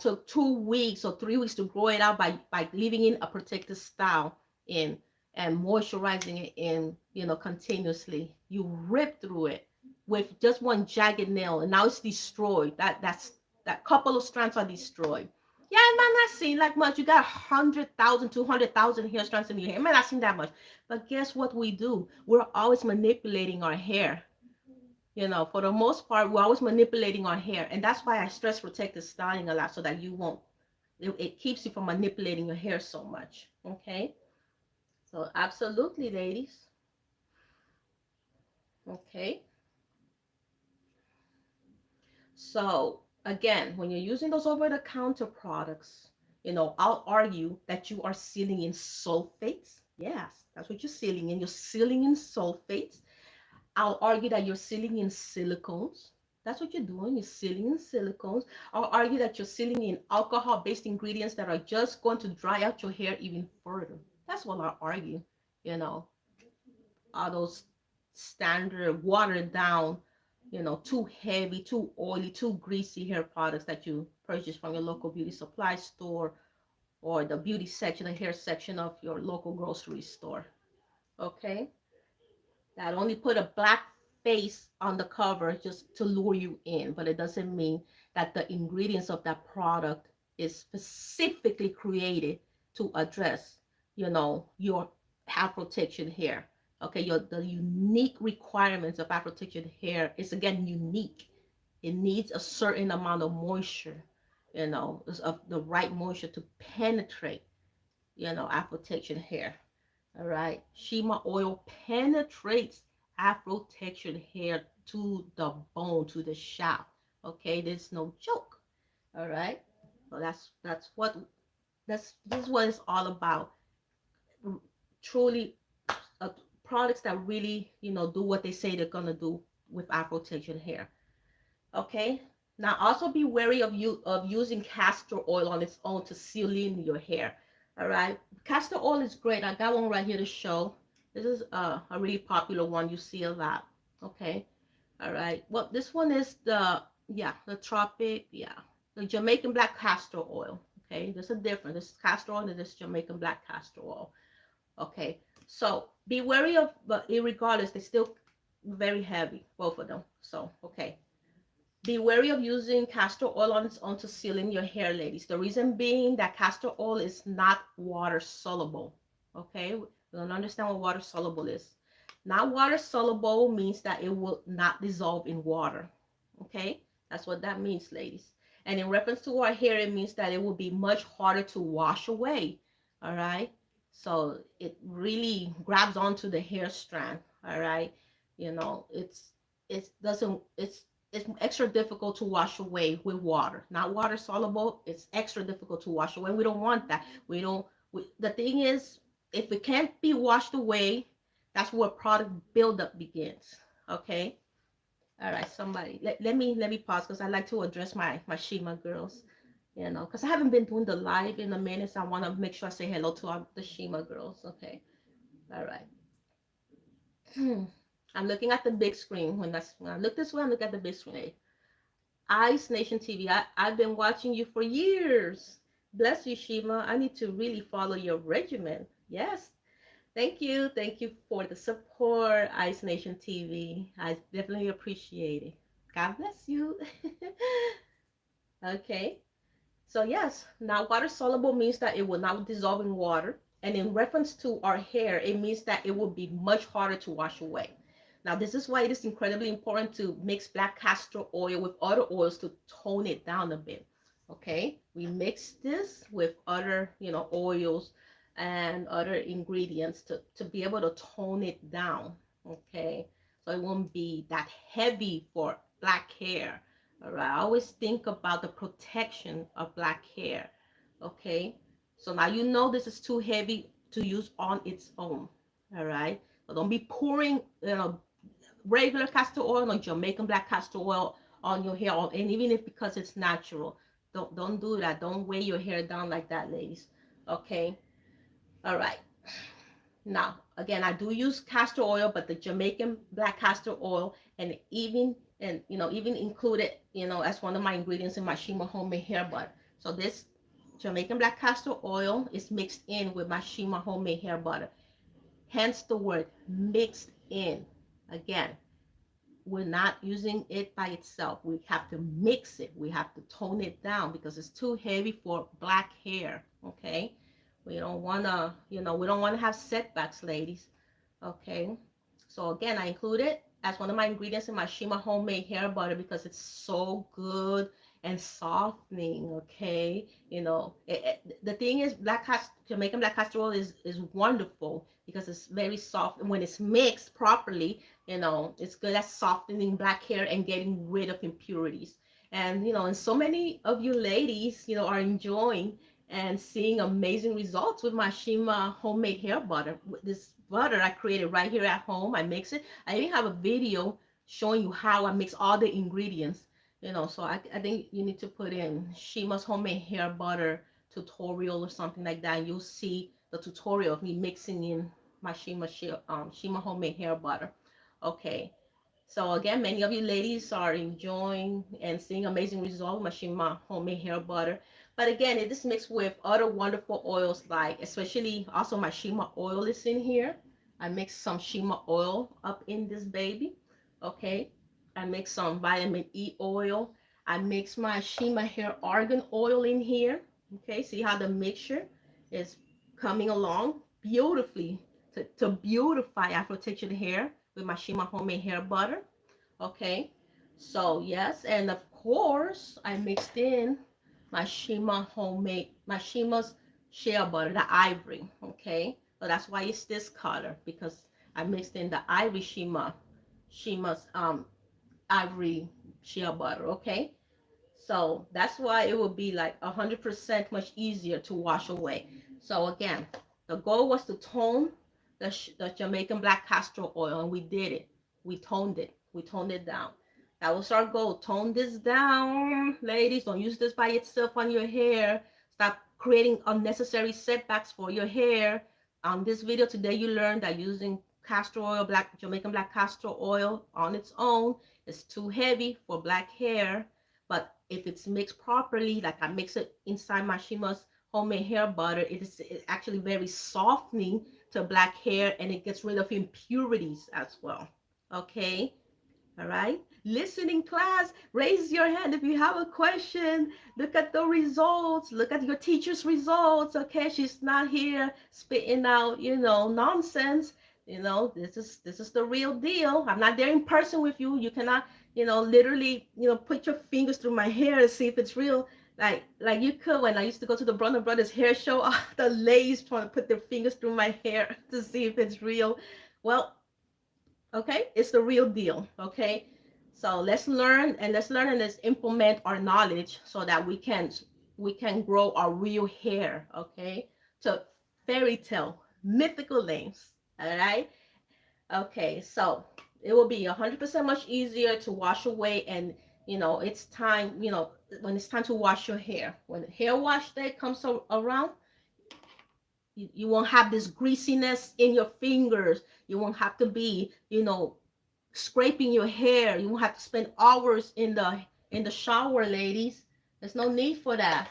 took 2 weeks or 3 weeks to grow it out by leaving in a protective style in and moisturizing it in continuously. You rip through it with just one jagged nail, and now it's destroyed. That couple of strands are destroyed. Yeah, it might not seem like much. You got 100,000, 200,000 hair strands in your hair. It might not seem that much. But guess what we do? We're always manipulating our hair. For the most part, we're always manipulating our hair. And that's why I stress protective styling a lot so that you won't. It keeps you from manipulating your hair so much. Okay? So, absolutely, ladies. Okay? So again, when you're using those over-the-counter products, I'll argue that you are sealing in sulfates. Yes, that's what you're sealing in. You're sealing in sulfates. I'll argue that you're sealing in silicones. That's what you're doing. You're sealing in silicones. I'll argue that you're sealing in alcohol-based ingredients that are just going to dry out your hair even further. That's what I'll argue. You know, all those standard watered down, too heavy, too oily, too greasy hair products that you purchase from your local beauty supply store or the beauty section, the hair section of your local grocery store. Okay? That only put a black face on the cover just to lure you in, but it doesn't mean that the ingredients of that product is specifically created to address, your afro textured hair. Okay, the unique requirements of afro textured hair is again unique. It needs a certain amount of moisture, of the right moisture to penetrate, afro textured hair. All right. Shima oil penetrates afro textured hair to the bone, to the shaft. Okay, there's no joke. All right. So this is what it's all about. Truly, uh, products that really do what they say they're gonna do with afro textured hair. Okay. Now also be wary of using castor oil on its own to seal in your hair. All right. Castor oil is great. I got one right here to show. This is a really popular one. You see a lot. Okay. All right. Well, this one is the tropic, the Jamaican black castor oil. Okay. There's a difference. This is castor oil and this Jamaican black castor oil. Okay. So be wary of, but irregardless, they're still very heavy, both of them. So, okay. Be wary of using castor oil on its own to seal in your hair, ladies. The reason being that castor oil is not water soluble. Okay, we don't understand what water soluble is. Not water soluble means that it will not dissolve in water. Okay, that's what that means, ladies. And in reference to our hair, it means that it will be much harder to wash away. All right, so it really grabs onto the hair strand. All right, it doesn't it's extra difficult to wash away with water. Not water soluble. It's extra difficult to wash away. We don't want that. We don't. The thing is, if it can't be washed away, that's where product buildup begins. Okay. All right. Somebody, let me pause because I like to address my Shima girls. Because I haven't been doing the live in a minute, so I want to make sure I say hello to the Shima girls. Okay. All right. I'm looking at the big screen. When I look this way, I'm looking at the big screen. Ice Nation TV. I've been watching you for years. Bless you, Shima. I need to really follow your regimen. Yes. Thank you. Thank you for the support, Ice Nation TV. I definitely appreciate it. God bless you. Okay. So yes, now water soluble means that it will not dissolve in water. And in reference to our hair, it means that it will be much harder to wash away. Now, this is why it is incredibly important to mix black castor oil with other oils to tone it down a bit. Okay, we mix this with other, oils and other ingredients to be able to tone it down. Okay, so it won't be that heavy for black hair. All right, I always think about the protection of black hair. Okay, so now this is too heavy to use on its own. All right, so don't be pouring, regular castor oil or Jamaican black castor oil on your hair, and even if because it's natural, don't do that. Don't weigh your hair down like that, ladies. Okay, all right. Now, again, I do use castor oil, but the Jamaican black castor oil, and even included, as one of my ingredients in my Shima homemade hair butter. So this Jamaican black castor oil is mixed in with my Shima homemade hair butter. Hence the word mixed in. Again, we're not using it by itself. We have to mix it. We have to tone it down because it's too heavy for black hair. Okay. We don't want to, we don't want to have setbacks, ladies. Okay. So again, I include it as one of my ingredients in my Shima homemade hair butter because it's so good and softening. Okay. The thing is, Jamaican black castor oil is wonderful because it's very soft, and when it's mixed properly, it's good at softening black hair and getting rid of impurities. And so many of you ladies, are enjoying and seeing amazing results with my Shima homemade hair butter. This butter I created right here at home. I mix it. I even have a video showing you how I mix all the ingredients. So I think you need to put in Shima's homemade hair butter tutorial or something like that. You'll see the tutorial of me mixing in my Shima homemade hair butter. Okay. So again, many of you ladies are enjoying and seeing amazing results with my Shima homemade hair butter. But again, it is mixed with other wonderful oils, like especially also my Shima oil is in here. I mixed some Shima oil up in this baby. Okay, I mix some vitamin E oil. I mix my Shima hair argan oil in here. Okay, see how the mixture is coming along beautifully to beautify Afro textured hair with my Shima homemade hair butter. Okay, so yes, and of course I mixed in my Shima homemade, my Shima's shea butter, the ivory. Okay, so that's why it's this color, because I mixed in the ivory Shima's ivory shea butter. Okay, so that's why it will be like 100% much easier to wash away. So again, the goal was to tone the Jamaican black castor oil, and we did it. We toned it. We toned it down. That was our goal. Tone this down, ladies. Don't use this by itself on your hair. Stop creating unnecessary setbacks for your hair. On this video today, you learned that using castor oil, black Jamaican black castor oil on its own is too heavy for black hair. But if it's mixed properly, like I mix it inside my Shima's homemade hair butter, it is actually very softening to black hair, and it gets rid of impurities as well. Okay, all right. Listening class, raise your hand if you have a question. Look at the results. Look at your teacher's results. Okay, she's not here spitting out, nonsense. This is the real deal. I'm not there in person with you. You cannot, literally, put your fingers through my hair to see if it's real. Like you could when I used to go to the Brunner Brothers hair show. The ladies trying to put their fingers through my hair to see if it's real. Well, okay, it's the real deal. Okay, so let's learn and let's implement our knowledge so that we can grow our real hair. Okay, to fairy tale mythical lengths. All right. Okay, so it will be 100% much easier to wash away, and it's time, when it's time to wash your hair, when hair wash day comes around, you won't have this greasiness in your fingers. You won't have to be, scraping your hair. You won't have to spend hours in the shower, ladies. There's no need for that.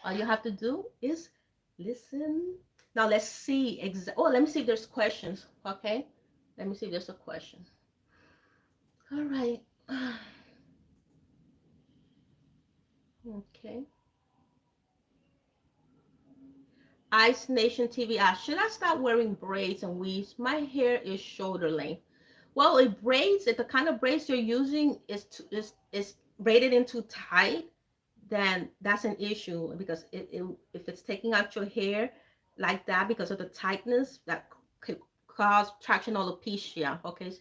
All you have to do is listen. Now let's see. Let me see if there's questions. Okay, let me see if there's a question. All right. Okay. Ice Nation TV asks, should I start wearing braids and weaves? My hair is shoulder length. Well, if the kind of braids you're using is braided in too tight, then that's an issue, because if it's taking out your hair like that because of the tightness, that could cause traction alopecia. Okay,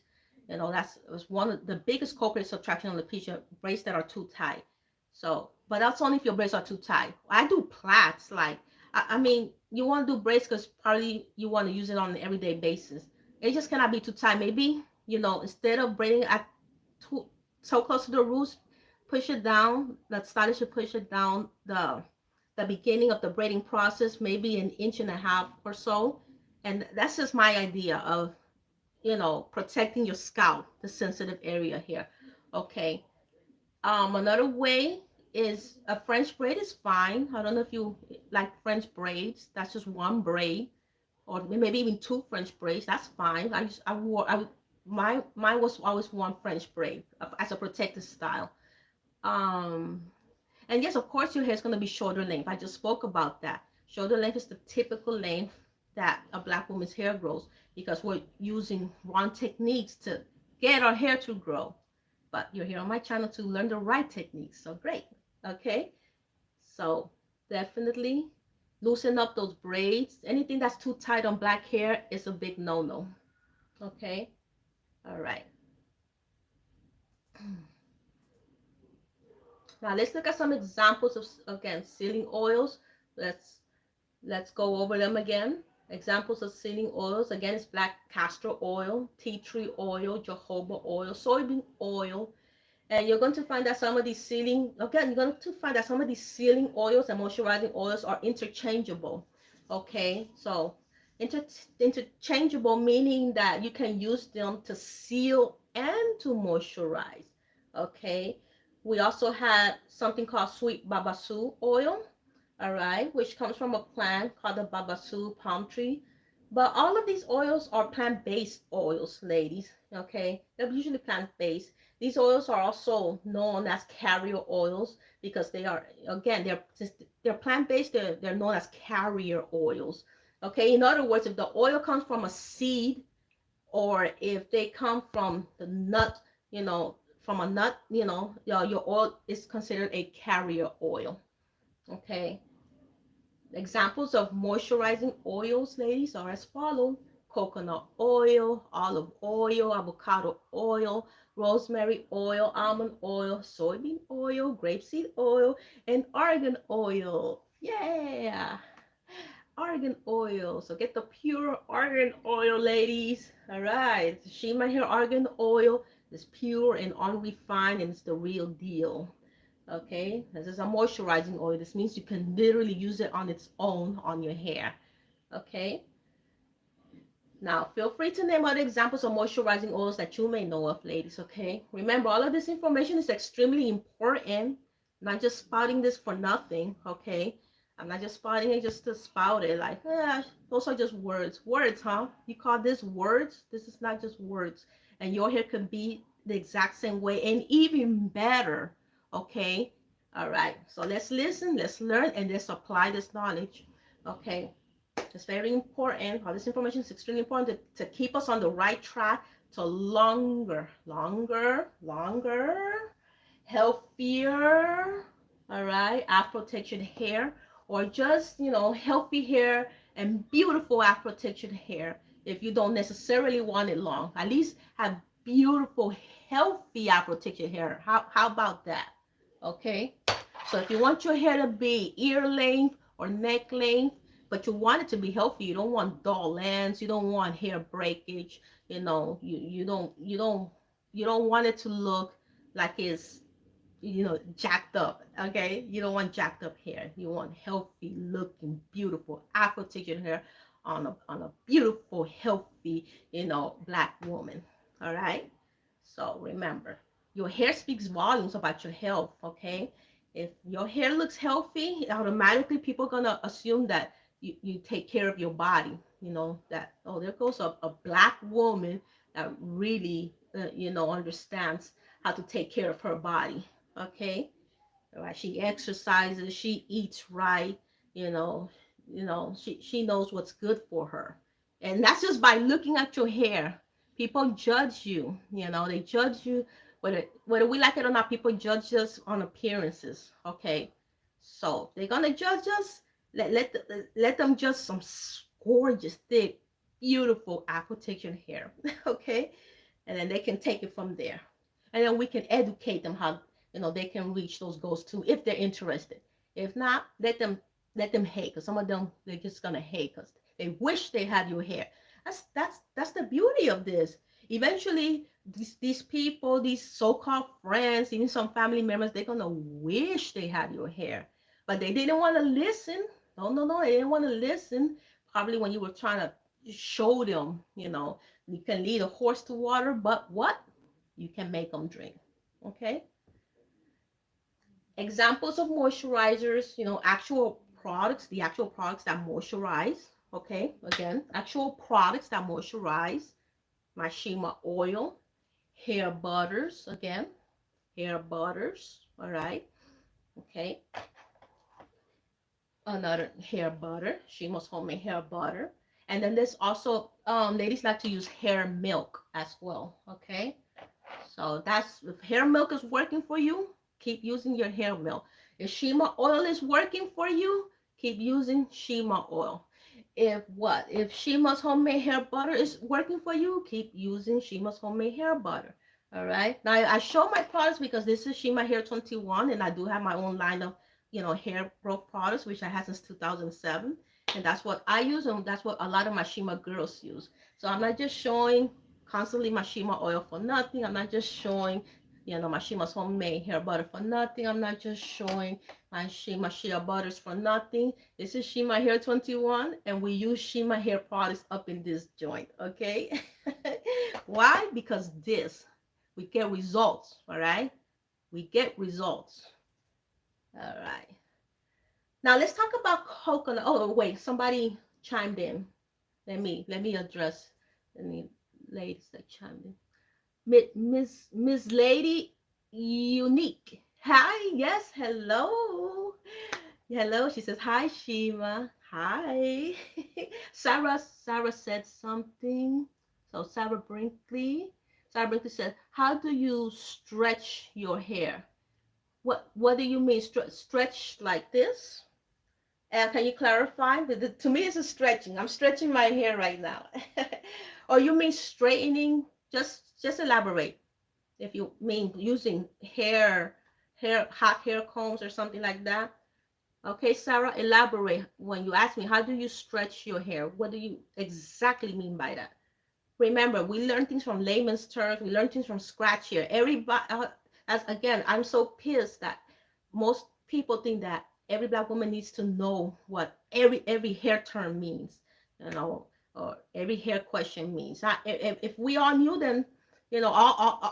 that's one of the biggest culprits of traction alopecia, braids that are too tight. So, but that's only if your braids are too tight. I do plaits. Like, I mean, you want to do braids because probably you want to use it on an everyday basis. It just cannot be too tight. Maybe, instead of braiding at too so close to the roots, push it down. The stylist should push it down the beginning of the braiding process, maybe an inch and a half or so. And that's just my idea of, protecting your scalp, the sensitive area here. Okay. Another way is a French braid is fine. I don't know if you like French braids. That's just one braid, or maybe even two French braids. That's fine. Mine was always one French braid as a protective style. Um, and yes, of course, your hair is going to be shoulder length. I just spoke about that. Shoulder length is the typical length that a black woman's hair grows, because we're using wrong techniques to get our hair to grow. But you're here on my channel to learn the right techniques. So great. Okay. So definitely loosen up those braids. Anything that's too tight on black hair is a big no-no. Okay. All right. Now let's look at some examples of, again, sealing oils. Let's go over them again. Examples of sealing oils. Again, it's black castor oil, tea tree oil, jojoba oil, soybean oil. And you're going to find that some of these sealing oils and moisturizing oils are interchangeable. Okay, so interchangeable, meaning that you can use them to seal and to moisturize. Okay, we also had something called sweet babasu oil, all right, which comes from a plant called the babasu palm tree. But all of these oils are plant-based oils, ladies. Okay, they're usually plant-based. These oils are also known as carrier oils because they are, again, they're plant-based. They're known as carrier oils. Okay, in other words, if the oil comes from a seed or if they come from the nut, you know, from a nut, your oil is considered a carrier oil. Okay, examples of moisturizing oils, ladies, are as follow: coconut oil, olive oil, avocado oil, rosemary oil, almond oil, soybean oil, grapeseed oil, and argan oil. Yeah, argan oil. So get the pure argan oil, ladies. All right, Shima Hair argan oil is pure and unrefined, and it's the real deal. Okay, this is a moisturizing oil. This means you can literally use it on its own on your hair. Okay, now feel free to name other examples of moisturizing oils that you may know of, ladies. Okay, remember, all of this information is extremely important. I'm not just spouting this for nothing. Okay, I'm not just spouting it just to spout it, like, those are just words. Words, huh? You call this words? This is not just words. And your hair can be the exact same way and even better. Okay, all right, so let's listen, let's learn, and let's apply this knowledge. Okay, it's very important. All this information is extremely important to keep us on the right track to longer, healthier, all right, Afro textured hair, or just, healthy hair and beautiful Afro textured hair. If you don't necessarily want it long, at least have beautiful, healthy Afro textured hair. How about that? Okay. So if you want your hair to be ear length or neck length, but you want it to be healthy, you don't want dull ends, you don't want hair breakage, you don't want it to look like it's jacked up. Okay, you don't want jacked up hair. You want healthy looking, beautiful Afro textured hair on a beautiful, healthy, black woman. All right. So remember, your hair speaks volumes about your health. Okay, if your hair looks healthy, automatically people are gonna assume that you take care of your body. That, oh, there goes a black woman that really understands how to take care of her body. Okay, right? She exercises, she eats right, you know, she knows what's good for her. And that's just by looking at your hair. People judge you, they judge you whether we like it or not, people judge us on appearances. Okay. So they're gonna judge us. Let them judge some gorgeous, thick, beautiful Afro textured hair. Okay, and then they can take it from there, and then we can educate them how they can reach those goals too if they're interested. If not, let them hate, because some of them, they're just gonna hate because they wish they had your hair. That's the beauty of this. Eventually, these people, these so-called friends, even some family members, they're gonna wish they had your hair, but they didn't want to listen. No, they didn't want to listen. Probably when you were trying to show them, you can lead a horse to water, but what? You can make them drink. Okay. Examples of moisturizers, actual products, the actual products that moisturize. Okay. Again, actual products that moisturize. My Shima oil, hair butters. Again, hair butters. All right. Okay. Another hair butter, Shima's homemade hair butter. And then there's also, ladies like to use hair milk as well. Okay. So that's, if hair milk is working for you, keep using your hair milk. If Shima oil is working for you, keep using Shima oil. If Shima's homemade hair butter is working for you, keep using Shima's homemade hair butter. All right. Now I show my products because this is Shima Hair 21, and I do have my own line of hair growth products, which I had since 2007, and that's what I use, and that's what a lot of my Shima girls use. So I'm not just showing constantly my Shima oil for nothing. I'm not just showing, my Shima's homemade hair butter for nothing. I'm not just showing my Shima Shea butters for nothing. This is Shima Hair 21, and we use Shima hair products up in this joint, okay? Why? Because we get results, all right? We get results. All right. Now let's talk about coconut. Oh, wait, somebody chimed in. Let me address any ladies that chimed in. Miss Lady Unique. Hi, yes, hello. Hello, she says, hi, Shima. Hi. Sarah said something. So Sarah Brinkley said, how do you stretch your hair? What do you mean stretch like this? Can you clarify? To me, it's a stretching. I'm stretching my hair right now. Or you mean straightening? Just elaborate. If you mean using hot hair combs or something like that. Okay, Sarah, elaborate. When you ask me, how do you stretch your hair? What do you exactly mean by that? Remember, we learn things from layman's terms. We learn things from scratch here. Everybody, as again, I'm so pissed that most people think that every black woman needs to know what every hair term means, you know, or every hair question means. If we all knew, then all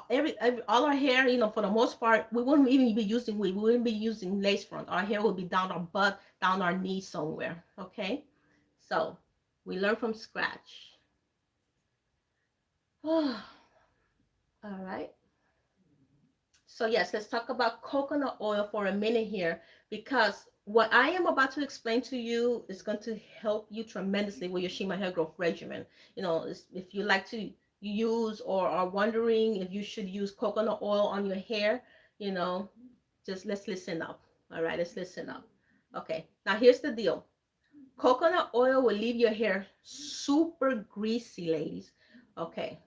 our hair, for the most part, we wouldn't even be using weave. We wouldn't be using lace front. Our hair would be down our butt, down our knee somewhere. Okay, so we learn from scratch. All right. So yes, let's talk about coconut oil for a minute here, because what I am about to explain to you is going to help you tremendously with your Shima hair growth regimen. If you like to use or are wondering if you should use coconut oil on your hair, you know, just let's listen up. All right, let's listen up. Okay, now here's the deal. Coconut oil will leave your hair super greasy, ladies. Okay.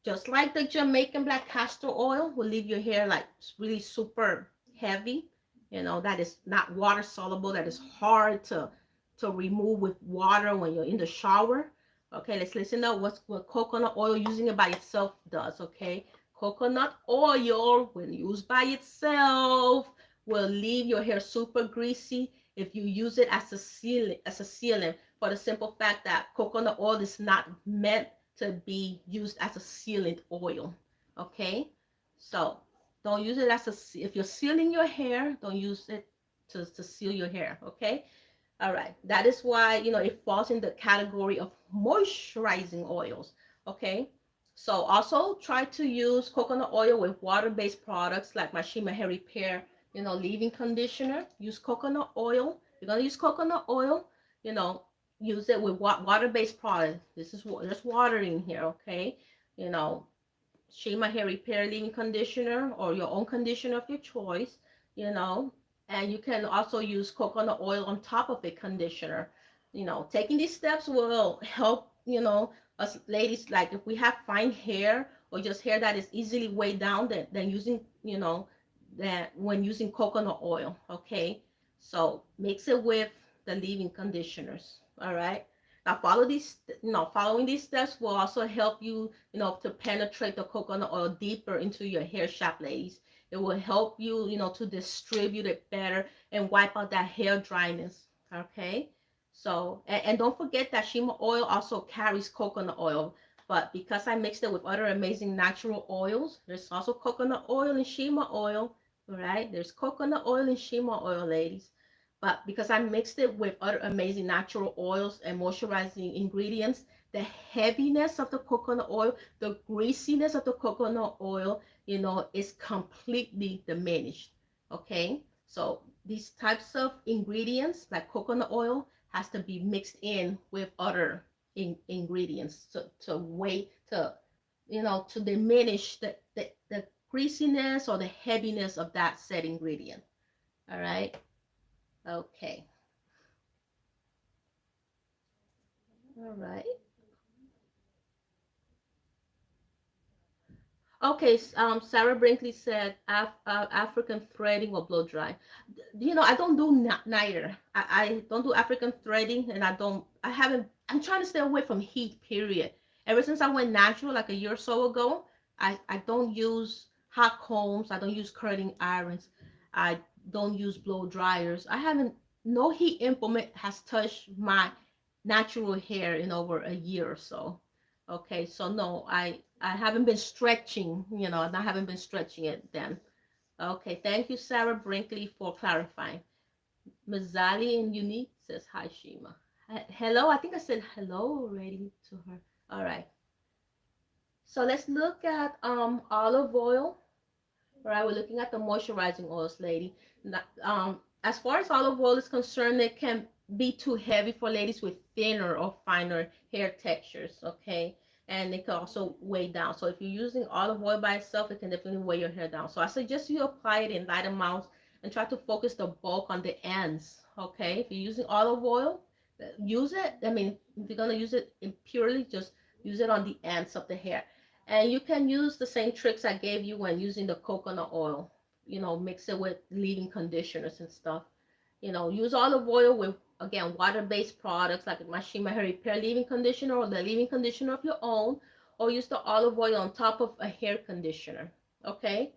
Just like the Jamaican black castor oil will leave your hair like really super heavy, that is not water soluble, that is hard to remove with water when you're in the shower. Okay, let's listen to what coconut oil using it by itself does. Okay, coconut oil, when used by itself, will leave your hair super greasy if you use it as a sealant, for the simple fact that coconut oil is not meant to be used as a sealant oil. Okay, so don't use it if you're sealing your hair, don't use it to seal your hair. Okay, all right, that is why it falls in the category of moisturizing oils. Okay, so also try to use coconut oil with water-based products like my Shima Hair Repair leave-in conditioner. Use coconut oil. You're gonna use coconut oil, you know use it with water-based product. This is just water in here. Okay, you know Shima Hair Repair leave-in conditioner or your own conditioner of your choice, you know, and you can also use coconut oil on top of a conditioner. Taking these steps will help, us ladies, like if we have fine hair or just hair that is easily weighed down, then using, that when using coconut oil, okay? So mix it with the leave-in conditioners, all right? Now following these steps will also help you, to penetrate the coconut oil deeper into your hair shaft, ladies. It will help you, to distribute it better and wipe out that hair dryness. Okay. So, and don't forget that Shima oil also carries coconut oil. But because I mixed it with other amazing natural oils, there's also coconut oil and Shima oil. All right. There's coconut oil and Shima oil, ladies. But because I mixed it with other amazing natural oils and moisturizing ingredients, the heaviness of the coconut oil, the greasiness of the coconut oil, is completely diminished. Okay, so these types of ingredients like coconut oil has to be mixed in with other ingredients to wait to diminish the greasiness or the heaviness of that said ingredient. All right. Okay. All right. Okay. Sarah Brinkley said African threading or blow dry. I don't do neither. I don't do African threading, and I haven't. I'm trying to stay away from heat. Period. Ever since I went natural, like a year or so ago, I don't use hot combs. I don't use curling irons. I don't use blow dryers. I haven't. No heat implement has touched my natural hair in over a year or so. Okay, so no, I haven't been stretching. I haven't been stretching it then. Okay, thank you, Sarah Brinkley, for clarifying. Mazali and Unique says, hi, Shima. Hello, I think I said hello already to her. All right. So let's look at olive oil. All right, we're looking at the moisturizing oils, lady. As far as olive oil is concerned, it can be too heavy for ladies with thinner or finer hair textures, okay? And it can also weigh down. So if you're using olive oil by itself, it can definitely weigh your hair down. So I suggest you apply it in light amounts and try to focus the bulk on the ends, okay? If you're using olive oil, use it. I mean, if you're gonna use it purely, just use it on the ends of the hair. And you can use the same tricks I gave you when using the coconut oil. You know, mix it with leave-in conditioners and stuff. You know, use olive oil with, again, water-based products like my Shima Hair Repair leave-in conditioner or the leave-in conditioner of your own, or use the olive oil on top of a hair conditioner. Okay?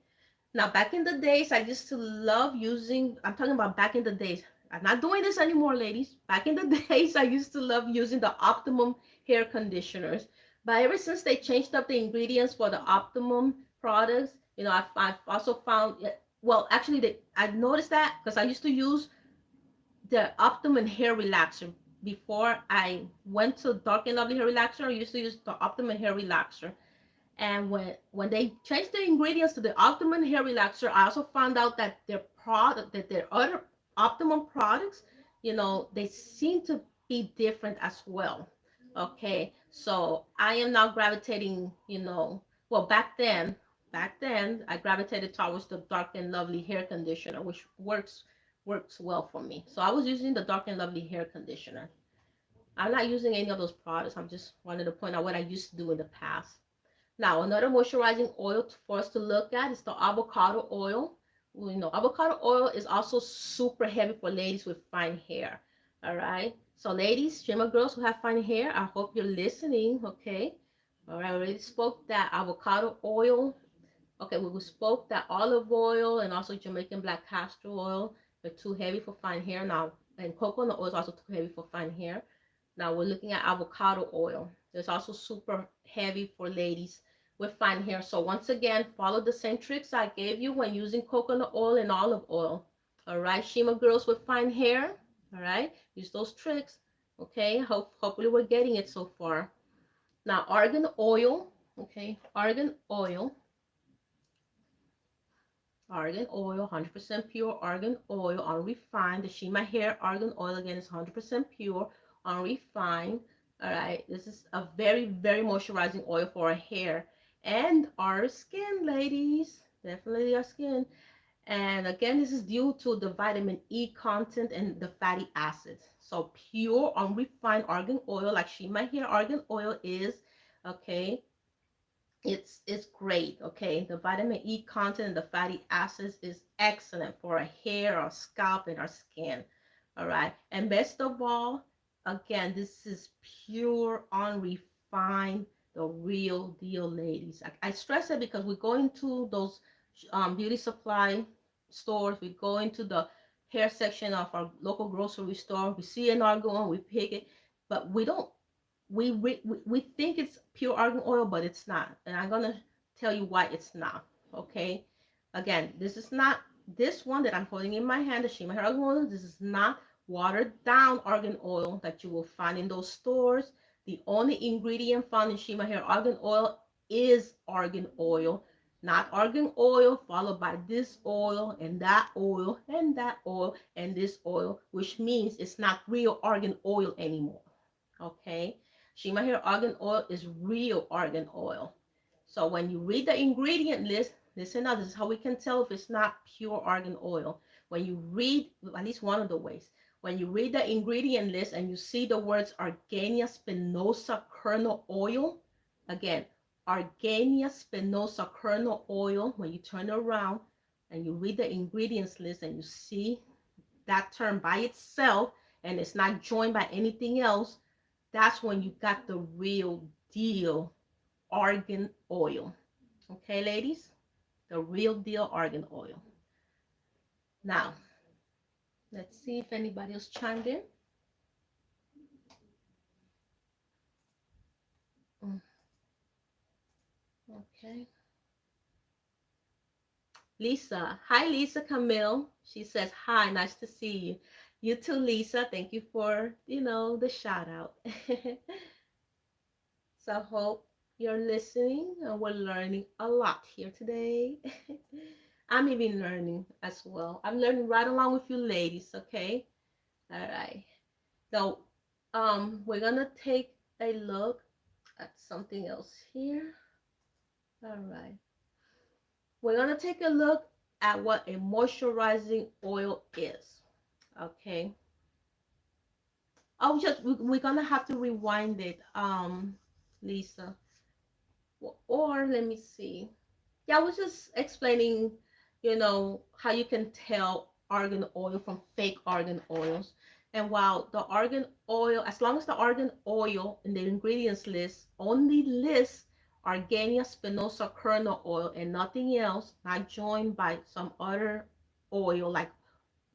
Now, back in the days, I used to love using, I'm talking about back in the days. I'm not doing this anymore, ladies. Back in the days, I used to love using the Optimum hair conditioners. But ever since they changed up the ingredients for the Optimum products, you know, I've also found, well, actually, I noticed that because I used to use the Optimum hair relaxer before I went to Dark and Lovely hair relaxer. I used to use the Optimum hair relaxer. And when they changed the ingredients to the Optimum hair relaxer, I also found out that their other Optimum products, you know, they seem to be different as well. Okay, so I am now gravitating, you know, well back then I gravitated towards the Dark and Lovely hair conditioner, which works well for me. So I was using the Dark and Lovely hair conditioner. I'm not using any of those products. I'm just wanting to point out what I used to do in the past. Now, another moisturizing oil for us to look at is the avocado oil. Well, you know, avocado oil is also super heavy for ladies with fine hair. All right. So, ladies, shimmer girls who have fine hair, I hope you're listening. Okay. All right. I already spoke that avocado oil. Okay, we spoke that olive oil and also Jamaican black castor oil. They're too heavy for fine hair now. And coconut oil is also too heavy for fine hair. Now we're looking at avocado oil. It's also super heavy for ladies with fine hair. So once again, follow the same tricks I gave you when using coconut oil and olive oil. All right, Shima girls with fine hair. All right, use those tricks. Okay, hopefully we're getting it so far. Now argan oil. Okay, argan oil, 100% pure argan oil, unrefined. The Shima Hair argan oil again is 100% pure, unrefined. All right, this is a very, very moisturizing oil for our hair and our skin, ladies. Definitely our skin. And again, this is due to the vitamin E content and the fatty acids. So pure, unrefined argan oil, like Shima Hair argan oil is, okay, it's great. Okay, the vitamin E content and the fatty acids is excellent for our hair, our scalp, and our skin. All right, and best of all, again, this is pure, unrefined, the real deal, ladies. I stress it because we go into those beauty supply stores, we go into the hair section of our local grocery store, we see an argan, we pick it, but we think it's pure argan oil, but it's not. And I'm gonna tell you why it's not. Okay. Again, this is not this one that I'm holding in my hand, the Shima Hair Argan Oil. This is not watered down argan oil that you will find in those stores. The only ingredient found in Shima Hair Argan Oil is argan oil, not argan oil followed by this oil and that oil and that oil and this oil, which means it's not real argan oil anymore. Okay. Shima Hair Argan Oil is real argan oil. So when you read the ingredient list, listen now, this is how we can tell if it's not pure argan oil. When you read, at least one of the ways, when you read the ingredient list and you see the words Argania spinosa kernel oil, again, Argania spinosa kernel oil, when you turn it around and you read the ingredients list and you see that term by itself and it's not joined by anything else, that's when you got the real deal argan oil. Okay, ladies? The real deal argan oil. Now, let's see if anybody else chimed in. Okay. Lisa. Hi, Lisa Camille. She says, hi, nice to see you. You too, Lisa. Thank you for, the shout out. So I hope you're listening and we're learning a lot here today. I'm even learning as well. I'm learning right along with you ladies, okay? All right. So we're gonna take a look at something else here. All right. We're gonna take a look at what a moisturizing oil is. Okay. We're gonna have to rewind it, Lisa. Or let me see. Yeah, I was just explaining, how you can tell argan oil from fake argan oils. And while the argan oil, as long as the argan oil in the ingredients list only lists Argania spinosa kernel oil and nothing else, not joined by some other oil like,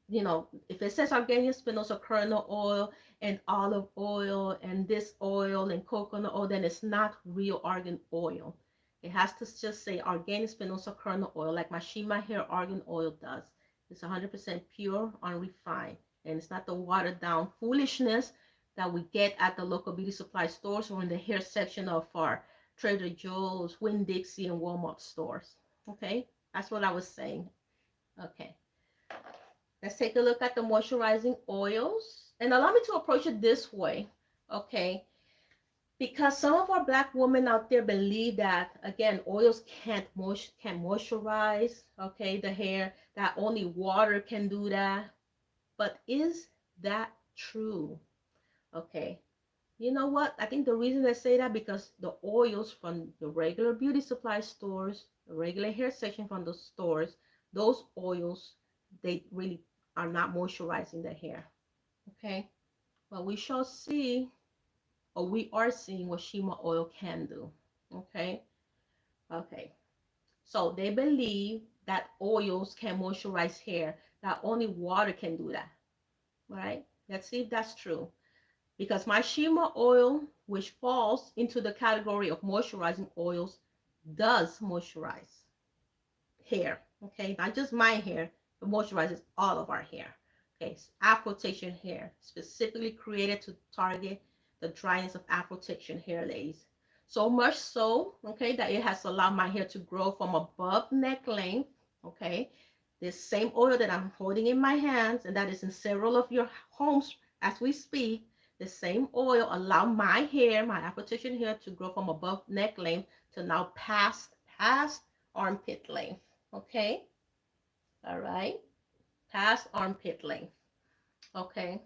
if it says Argania spinosa kernel oil and olive oil and this oil and coconut oil, then it's not real argan oil. It has to just say Organic spinosa kernel oil, like my Shima hair argan oil does. It's 100% pure, unrefined, and it's not the watered down foolishness that we get at the local beauty supply stores or in the hair section of our Trader Joe's, Winn-Dixie, and Walmart stores. Okay, that's what I was saying. Okay. Let's take a look at the moisturizing oils. And allow me to approach it this way, okay? Because some of our black women out there believe that, again, oils can't moisturize, okay, the hair, that only water can do that. But is that true? Okay. You know what? I think the reason they say that because the oils from the regular beauty supply stores, the regular hair section from the stores, those oils, they really are not moisturizing the hair. Okay. But we shall see, or we are seeing what Shima oil can do. Okay. Okay. So they believe that oils can moisturize hair, that only water can do that. Right? Let's see if that's true. Because my Shima oil, which falls into the category of moisturizing oils, does moisturize hair. Okay, not just my hair, it moisturizes all of our hair. Okay, it's Afro Texture hair, specifically created to target the dryness of Afro Texture hair, ladies. So much so, okay, that it has allowed my hair to grow from above neck length. Okay, this same oil that I'm holding in my hands, and that is in several of your homes as we speak. The same oil allow my hair, my Afro Texture hair, to grow from above neck length to now past armpit length. Okay, all right, past armpit length. Okay,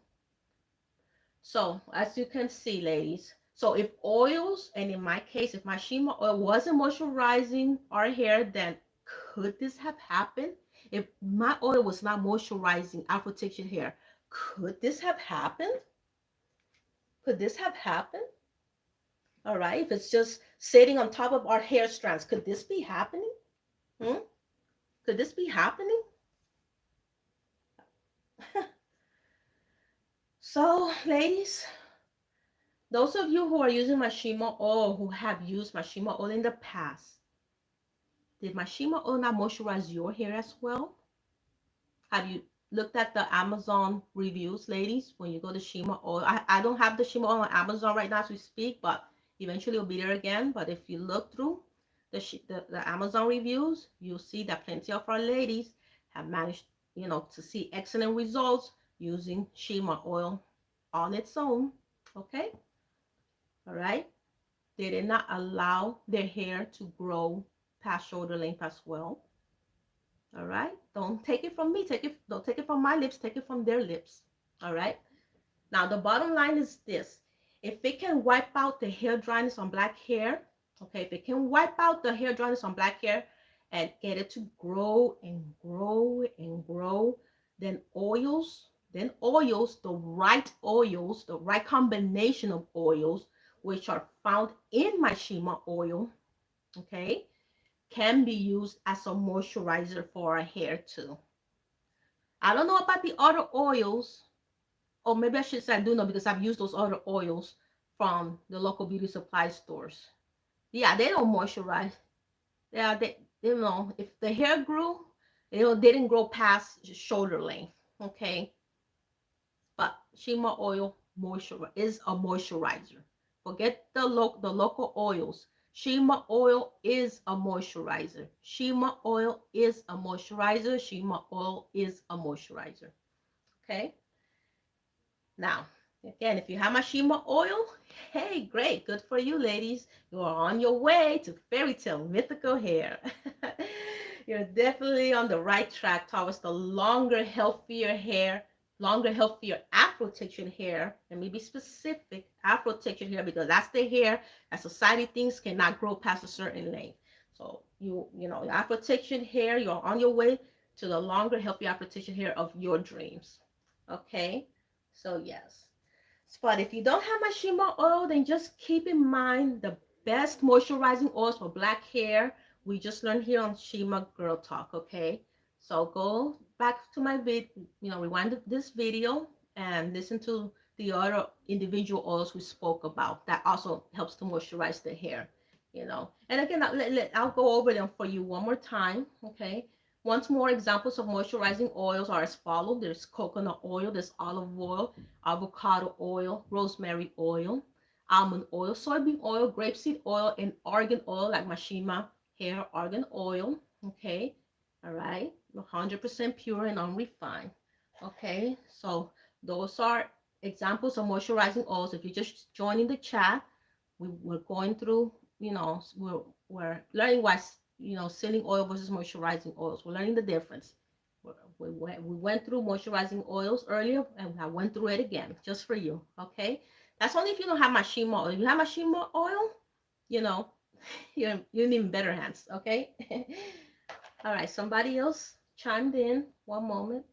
so as you can see, ladies, so if oils, and in my case, if my Shima oil wasn't moisturizing our hair, then could this have happened? If my oil was not moisturizing our protection hair, could this have happened? Could this have happened? All right, if it's just sitting on top of our hair strands, could this be happening? Hmm? Could this be happening? So, ladies, those of you who are using Mashima oil, who have used Mashima oil in the past, did Mashima oil not moisturize your hair as well? Have you looked at the Amazon reviews, ladies, when you go to Shima oil? I don't have the Shima oil on Amazon right now as we speak, but eventually it'll be there again. But if you look through the Amazon reviews, you'll see that plenty of our ladies have managed, to see excellent results using Shima oil on its own. Okay? All right? They did not allow their hair to grow past shoulder length as well. All right. Don't take it from me. Don't take it from my lips. Take it from their lips. All right. Now, the bottom line is this. If it can wipe out the hair dryness on black hair, okay, if it can wipe out the hair dryness on black hair and get it to grow and grow and grow, then the right combination of oils, which are found in my Shima oil, okay, can be used as a moisturizer for our hair too. I don't know about the other oils, or maybe I should say I do know because I've used those other oils from the local beauty supply stores. Yeah, they don't moisturize. Yeah, if the hair grew, they didn't grow past shoulder length. Okay. but Shima oil is a moisturizer. Forget the local oils. Shima oil is a moisturizer. Shima oil is a moisturizer. Shima oil is a moisturizer. Okay. Now, again, if you have Mashima oil, hey, great, good for you, ladies. You are on your way to fairy tale mythical hair. You're definitely on the right track towards the longer, healthier hair, longer, healthier Afro textured hair. And maybe specific Afro textured hair because that's the hair that society thinks cannot grow past a certain length. So you know, Afro textured hair, you're on your way to the longer, healthier Afro textured hair of your dreams. Okay. So yes. But if you don't have Mashima oil, then just keep in mind the best moisturizing oils for black hair. We just learned here on Shima Girl Talk, okay? So go back to my rewind this video and listen to the other individual oils we spoke about. That also helps to moisturize the hair, you know. And again, I'll go over them for you one more time, okay? Once more, examples of moisturizing oils are as follows. There's coconut oil, there's olive oil, avocado oil, rosemary oil, almond oil, soybean oil, grapeseed oil, and argan oil like Mashima hair argan oil. Okay, all right, 100% pure and unrefined. Okay, so those are examples of moisturizing oils. If you're just joining the chat, we're going through, we're learning what's, sealing oil versus moisturizing oils. We're learning the difference. We went through moisturizing oils earlier, and I went through it again just for you. Okay, that's only if you don't have Mashima oil. If you have Mashima oil, you know, you're in even better hands. Okay. All right. Somebody else chimed in. One moment.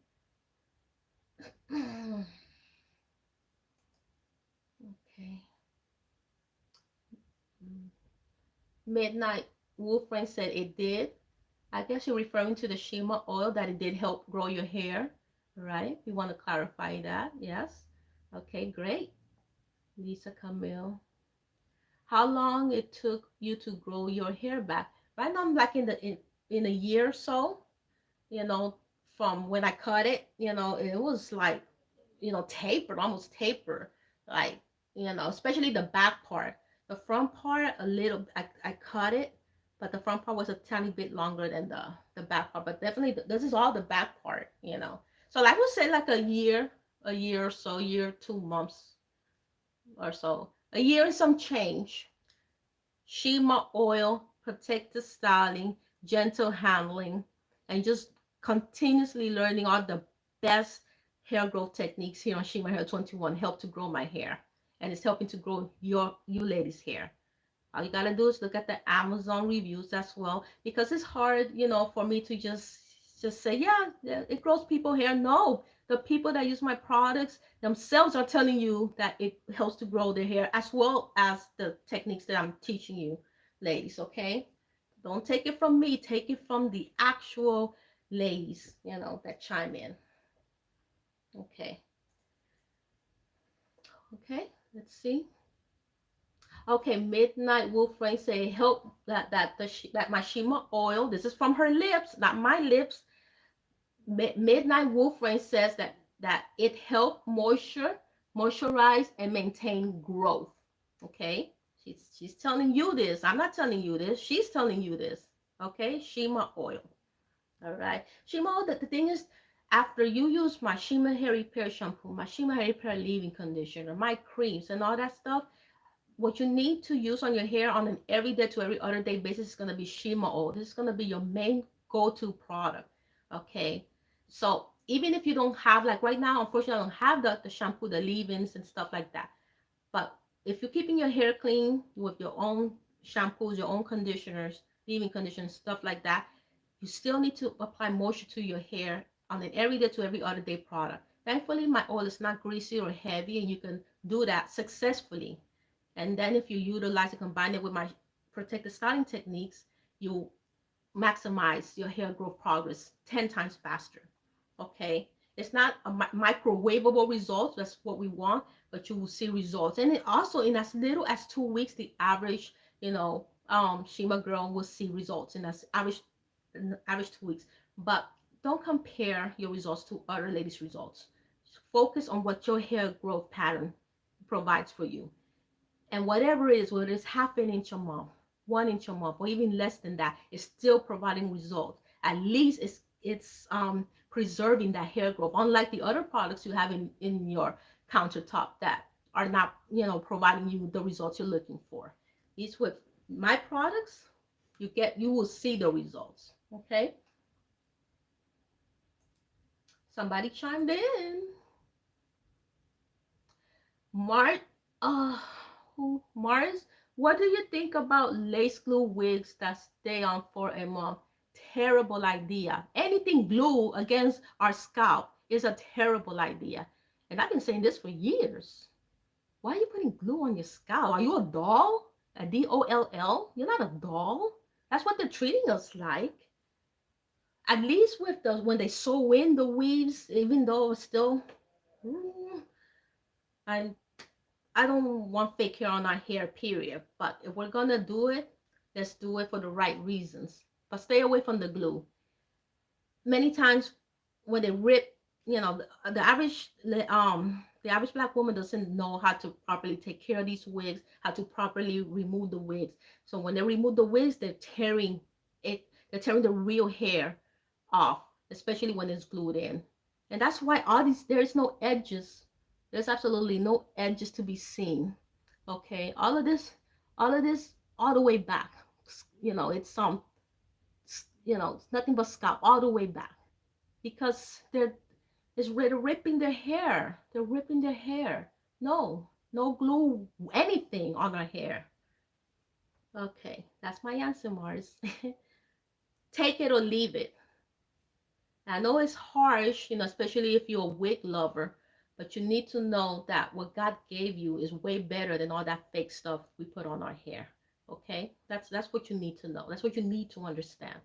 Okay. Midnight Wolfram said it did. I guess you're referring to the Shima oil that it did help grow your hair, right? You want to clarify that, yes? Okay, great. Lisa Camille. How long it took you to grow your hair back? Right now I'm like in a year or so, you know, from when I cut it, it was like, tapered, almost tapered, like, especially the back part. The front part, a little, I cut it, but the front part was a tiny bit longer than the back part. But definitely, this is all the back part. So I would say like a year or so, year, 2 months or so, a year and some change. Shima oil, protective styling, gentle handling, and just continuously learning all the best hair growth techniques here on Shima Hair 21 help to grow my hair. And it's helping to grow you ladies' hair. All you gotta do is look at the Amazon reviews as well, because it's hard, for me to just say, yeah, it grows people hair. No, the people that use my products themselves are telling you that it helps to grow their hair, as well as the techniques that I'm teaching you, ladies. Okay, don't take it from me. Take it from the actual ladies, that chime in. Okay, okay. Let's see. Okay, Midnight Wolf Rain say help that my Shima oil. This is from her lips, not my lips. Midnight Wolf Rain says that it help moisturize, and maintain growth. Okay, she's telling you this. I'm not telling you this. She's telling you this. Okay, Shima oil. All right, Shima oil. The thing is, after you use my Shima Hair Repair shampoo, my Shima Hair Repair leave-in conditioner, my creams, and all that stuff, what you need to use on your hair on an everyday to every other day basis is going to be Shima oil. This is going to be your main go-to product. Okay, so even if you don't have, like right now, unfortunately I don't have the shampoo, the leave-ins and stuff like that, but if you're keeping your hair clean with your own shampoos, your own conditioners, leave-in conditioners, stuff like that, you still need to apply moisture to your hair on an everyday to every other day product. Thankfully my oil is not greasy or heavy, and you can do that successfully. And then if you utilize and combine it with my protective styling techniques, you maximize your hair growth progress 10 times faster. Okay. It's not a microwavable results. That's what we want, but you will see results. And it also, in as little as 2 weeks, the average, Shima girl will see results in as average 2 weeks. But don't compare your results to other ladies' results. Focus on what your hair growth pattern provides for you. And whatever it is, whether it's half an inch a month, 1 inch a month, or even less than that, it's still providing results. At least it's preserving that hair growth. Unlike the other products you have in your countertop that are not, providing you the results you're looking for. These with my products, you will see the results. Okay. Somebody chimed in. Mart, uh, Mars, what do you think about lace glue wigs that stay on for a month? Terrible idea. Anything glue against our scalp is a terrible idea. And I've been saying this for years. Why are you putting glue on your scalp? Are you a doll? A doll? You're not a doll. That's what they're treating us like. At least with the when they sew in the weaves, even though it's still, mm, I I don't want fake hair on our hair, period. But if we're gonna do it, let's do it for the right reasons. But stay away from the glue. Many times when they rip, the average black woman doesn't know how to properly take care of these wigs, how to properly remove the wigs. So when they remove the wigs, it, they're tearing the real hair off, especially when it's glued in. And that's why there's no edges. There's absolutely no edges to be seen. Okay, all of this, all the way back. It's it's nothing but scalp all the way back because they're ripping their hair. They're ripping their hair. No, no glue anything on our hair. Okay, that's my answer, Mars. Take it or leave it. I know it's harsh, especially if you're a wig lover, but you need to know that what God gave you is way better than all that fake stuff we put on our hair. Okay? That's what you need to know. That's what you need to understand.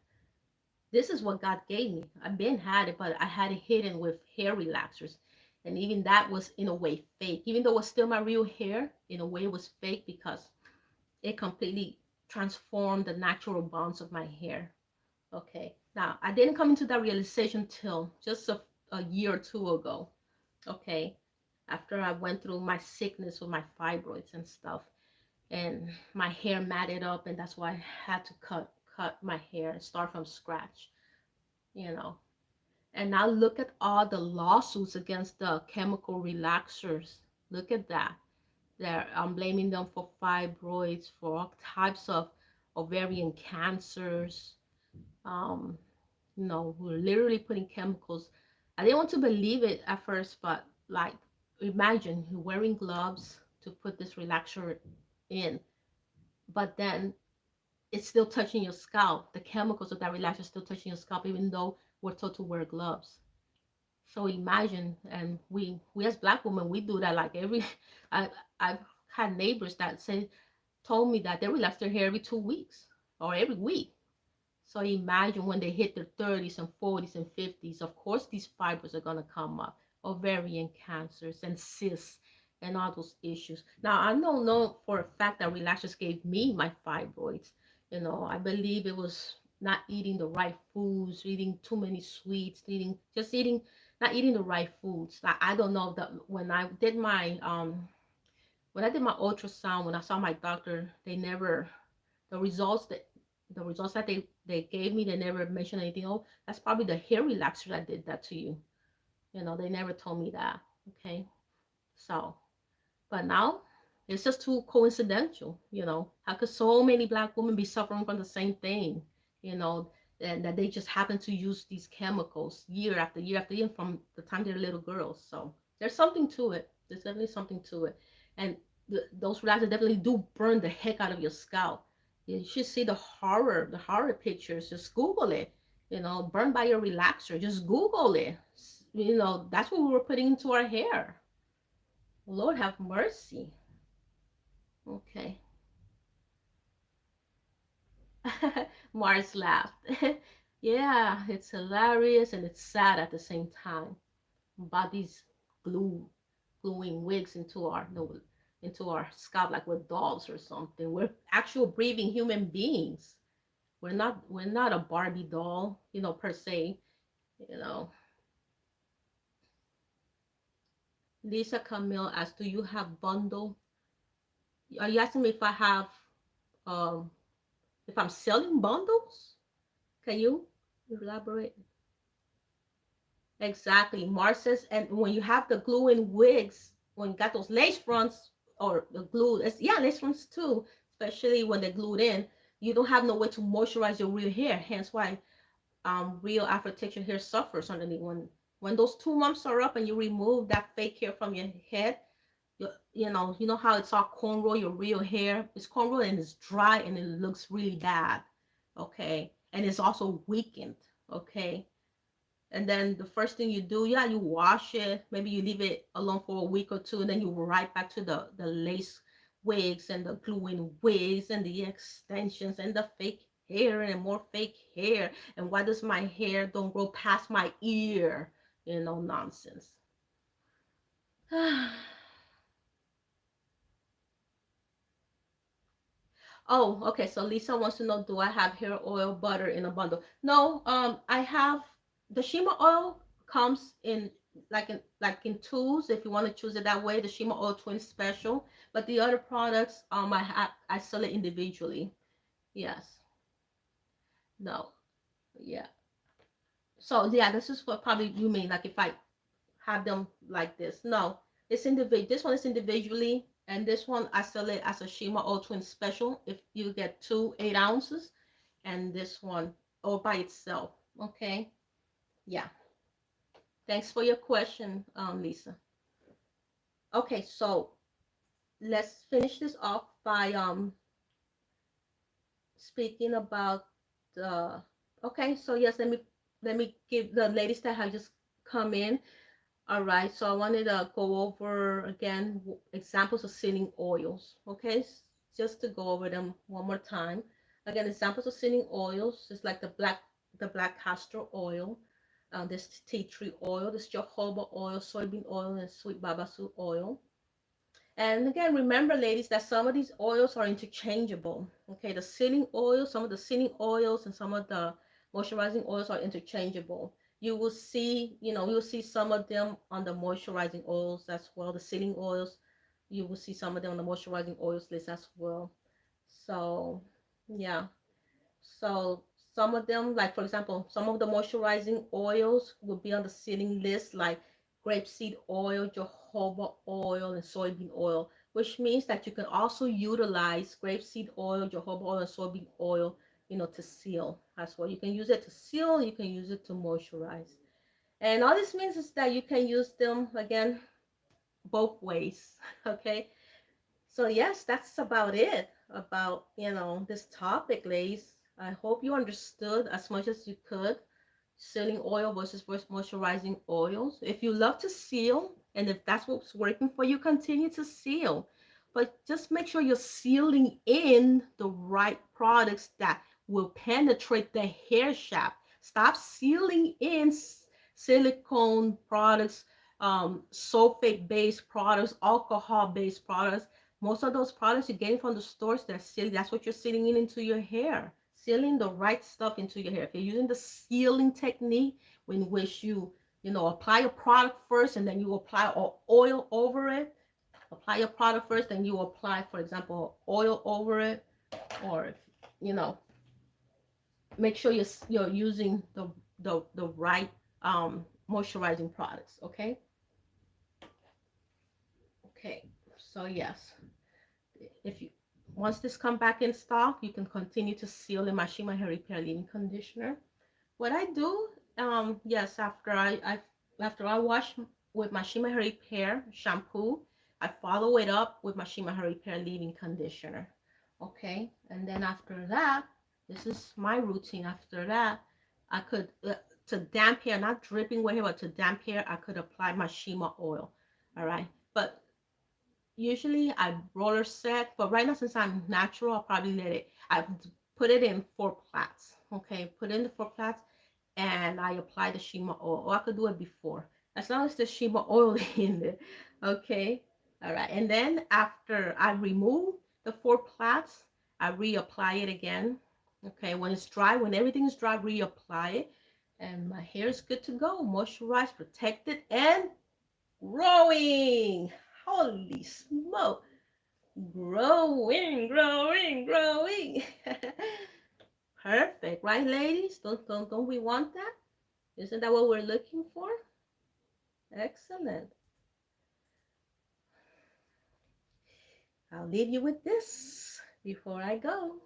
This is what God gave me. I've been had it, but I had it hidden with hair relaxers. And even that was in a way fake. Even though it was still my real hair, in a way it was fake because it completely transformed the natural bonds of my hair. Okay. Now, I didn't come into that realization till just a year or two ago. Okay. After I went through my sickness with my fibroids and stuff, and my hair matted up, and that's why I had to cut my hair and start from scratch, you know. And now look at all the lawsuits against the chemical relaxers. Look at that. I'm blaming them for fibroids, for all types of ovarian cancers. Um, we're literally putting chemicals. I didn't want to believe it at first, but like, imagine you're wearing gloves to put this relaxer in, but then it's still touching your scalp. The chemicals of that relaxer are still touching your scalp, even though we're told to wear gloves. So imagine, and we as black women, we do that like every. I I've had neighbors that told me that they relax their hair every 2 weeks or every week. So imagine when they hit their 30s and 40s and 50s, of course these fibers are going to come up, ovarian cancers and cysts and all those issues. Now, I don't know for a fact that relaxers gave me my fibroids. I believe it was not eating the right foods, eating too many sweets, not eating the right foods. Like, I don't know that when I did my ultrasound, when I saw my doctor, the results that they gave me, they never mentioned anything. Oh, that's probably the hair relaxer that did that to you. They never told me that. Okay. So, but now it's just too coincidental. How could so many black women be suffering from the same thing? you know and that they just happen to use these chemicals year after year after year from the time they're little girls. So there's something to it. There's definitely something to it. And those relaxers definitely do burn the heck out of your scalp. You should see the horror pictures. Just Google it. Burned by your relaxer. Just Google it. That's what we were putting into our hair. Lord have mercy. Okay. Mars laughed. Yeah, it's hilarious and it's sad at the same time. About these gluing wigs into our no, into our scalp like we're dolls or something. We're actual breathing human beings. We're not a Barbie doll, per se. You know. Lisa Camille asks, do you have bundle? Are you asking me if I have, um, if I'm selling bundles? Can you elaborate? Exactly. Mars says, and when you have the glue in wigs, when you got those lace fronts or the glue, it's, yeah, lace fronts too, especially when they're glued in, you don't have no way to moisturize your real hair. Hence why real Afro texture hair suffers underneath. When those 2 months are up and you remove that fake hair from your head, you know how it's all cornrow, your real hair, it's cornrow and it's dry and it looks really bad. Okay. And it's also weakened. Okay. And then the first thing you do, yeah, you wash it. Maybe you leave it alone for a week or two, and then you right back to the lace wigs and the glue-in wigs and the extensions and the fake hair and more fake hair. And why does my hair don't grow past my ear? You know, nonsense. Oh, okay. So Lisa wants to know, do I have hair oil butter in a bundle? No, I have the Shima oil comes in like in tubes if you want to choose it that way. The Shima oil twin special, but the other products, I sell it individually. Yes. No. Yeah. So yeah, this is what probably you mean. Like if I have them like this. No, it's individual. This one is individually, and this one I sell it as a Shima Oil Twin Special. If you get two 8 ounces, and this one all by itself. Okay. Yeah. Thanks for your question, Lisa. Okay, so let's finish this off by speaking about the. Okay, so yes, let me give the ladies that have just come in. All right, so I wanted to go over again examples of sealing oils. Okay, just to go over them one more time. Again, examples of sealing oils is like the black castor oil, this tea tree oil, this jojoba oil, soybean oil, and sweet babasu oil. And again, remember, ladies, that some of these oils are interchangeable. Okay, the sealing oil, some of the sealing oils, and some of the moisturizing oils are interchangeable. You will see some of them on the moisturizing oils as well. The sealing oils, you will see some of them on the moisturizing oils list as well. So, yeah. So some of them, like for example, some of the moisturizing oils will be on the sealing list, like grapeseed oil, jojoba oil, and soybean oil, which means that you can also utilize grapeseed oil, jojoba oil, and soybean oil, to seal as well. You can use it to seal, you can use it to moisturize. And all this means is that you can use them again both ways. Okay. So yes, that's about it about, this topic, ladies. I hope you understood as much as you could sealing oil versus moisturizing oils. If you love to seal and if that's what's working for you, continue to seal. But just make sure you're sealing in the right products that will penetrate the hair shaft. Stop sealing in silicone products, sulfate based products, alcohol based products. Most of those products you're getting from the stores, they're sealing. That's what you're sealing in into your hair. Sealing the right stuff into your hair. If you're using the sealing technique, in which you apply a product first and then you apply oil over it. Apply your product first, then you apply, for example, oil over it, or you know, make sure you're using the right moisturizing products. Okay. Okay. So yes, if you once this come back in stock, you can continue to seal in my Shima Hair Repair Leave-In Conditioner. What I do, yes, after I wash with my Shima Hair Repair shampoo, I follow it up with my Shima Hair Repair Leave-In Conditioner. Okay, and then after that, this is my routine. After that, I could to damp hair, not dripping wet hair, but to damp hair, I could apply my Shima oil. All right, but usually I roller set, but right now since I'm natural, I'll probably I put it in 4 plaits. Okay, put it in the 4 plaits, and I apply the Shima oil. Or I could do it before, as long as the Shima oil in there. Okay, all right. And then after I remove the 4 plaits, I reapply it again. Okay, when it's dry, when everything is dry, reapply it, and my hair is good to go, moisturized, protected, and growing. Holy smoke. Growing, growing, growing. Perfect, right, ladies? Don't we want that? Isn't that what we're looking for? Excellent. I'll leave you with this before I go.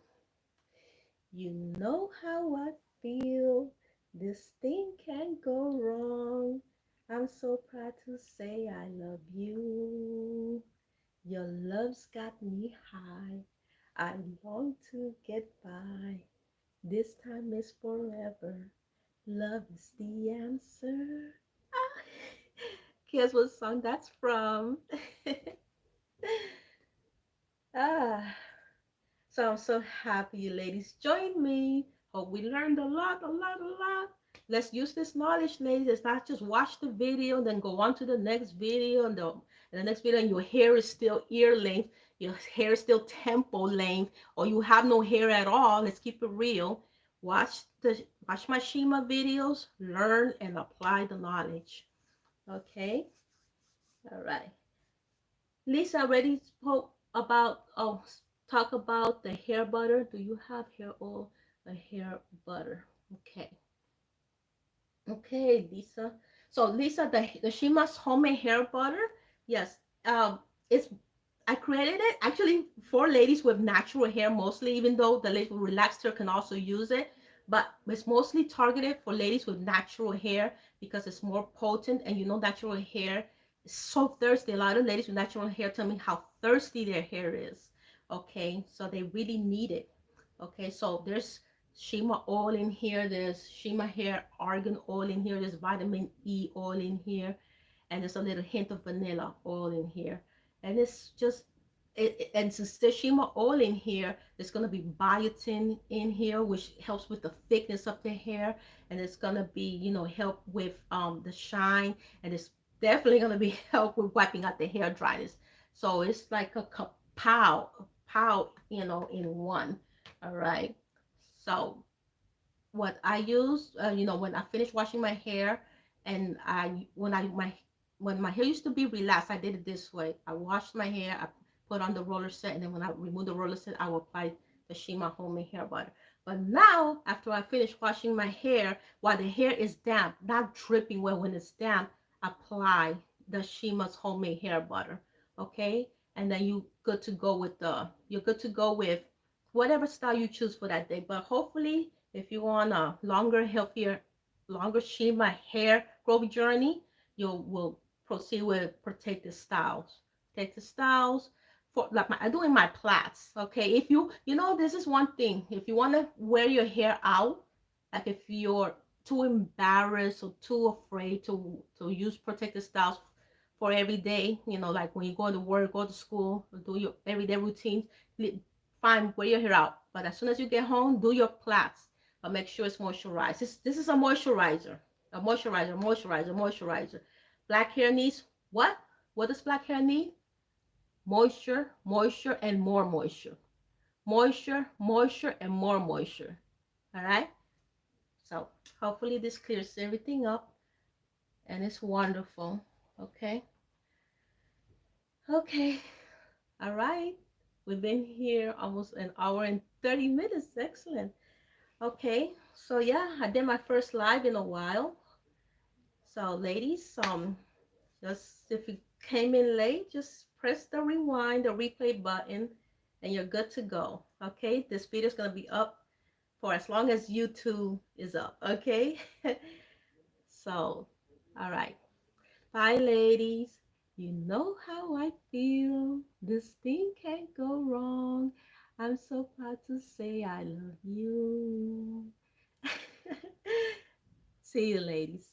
You know how I feel. This thing can't go wrong. I'm so proud to say I love you. Your love's got me high. I long to get by. This time is forever. Love is the answer. Ah, guess what song that's from? ah, so I'm so happy you ladies joined me. Hope we learned a lot, a lot, a lot. Let's use this knowledge, ladies. It's not just watch the video, then go on to the next video, and the next video, and your hair is still ear length, your hair is still temple length, or you have no hair at all. Let's keep it real. Watch my Shima videos, learn and apply the knowledge. Okay, all right. Lisa already spoke about, talk about the hair butter. Do you have hair oil or hair butter? Okay. Okay, Lisa. So Lisa, the Shima's homemade hair butter, yes, it's I created it actually for ladies with natural hair mostly, even though the ladies with relaxed hair can also use it. But it's mostly targeted for ladies with natural hair because it's more potent. And you know, natural hair is so thirsty. A lot of ladies with natural hair tell me how thirsty their hair is. Okay, so they really need it. Okay, so there's Shima oil in here. There's Shima hair argan oil in here. There's vitamin E oil in here, and there's a little hint of vanilla oil in here. And it's just and since there's Shima oil in here, there's gonna be biotin in here, which helps with the thickness of the hair, and it's gonna be, you know, help with the shine, and it's definitely gonna be help with wiping out the hair dryness. So it's like a pow, you know, in one. All right. So what I use, you know, when I finish washing my hair, and when my hair used to be relaxed, I did it this way. I washed my hair, I put on the roller set, and then when I remove the roller set, I will apply the Shima homemade hair butter. But now, after I finish washing my hair, while the hair is damp, not dripping well when it's damp, apply the Shima's homemade hair butter. Okay, and then you're good to go with whatever style you choose for that day. But hopefully, if you want a longer, healthier, longer Shima hair growth journey, you will proceed with protective styles. Protective styles for like I'm doing my plaits. Okay, if you know, this is one thing. If you want to wear your hair out, like if you're too embarrassed or too afraid to use protective styles for every day, you know, like when you go to work, go to school, do your everyday routines, fine, wear your hair out. But as soon as you get home, do your plaits. But make sure it's moisturized. This is a moisturizer. A moisturizer, moisturizer, moisturizer. Black hair needs what? What does black hair need? Moisture, moisture, and more moisture. Moisture, moisture, and more moisture. All right? So hopefully this clears everything up and it's wonderful. Okay? Okay. All right. We've been here almost an hour and 30 minutes. Excellent. Okay, so yeah, I did my first live in a while. So ladies, just if you came in late, just press the rewind, the replay button, and you're good to go. Okay, this video is gonna be up for as long as YouTube is up. Okay, so all right, bye, ladies. You know how I feel. This thing can't go wrong. I'm so proud to say I love you. See you, ladies.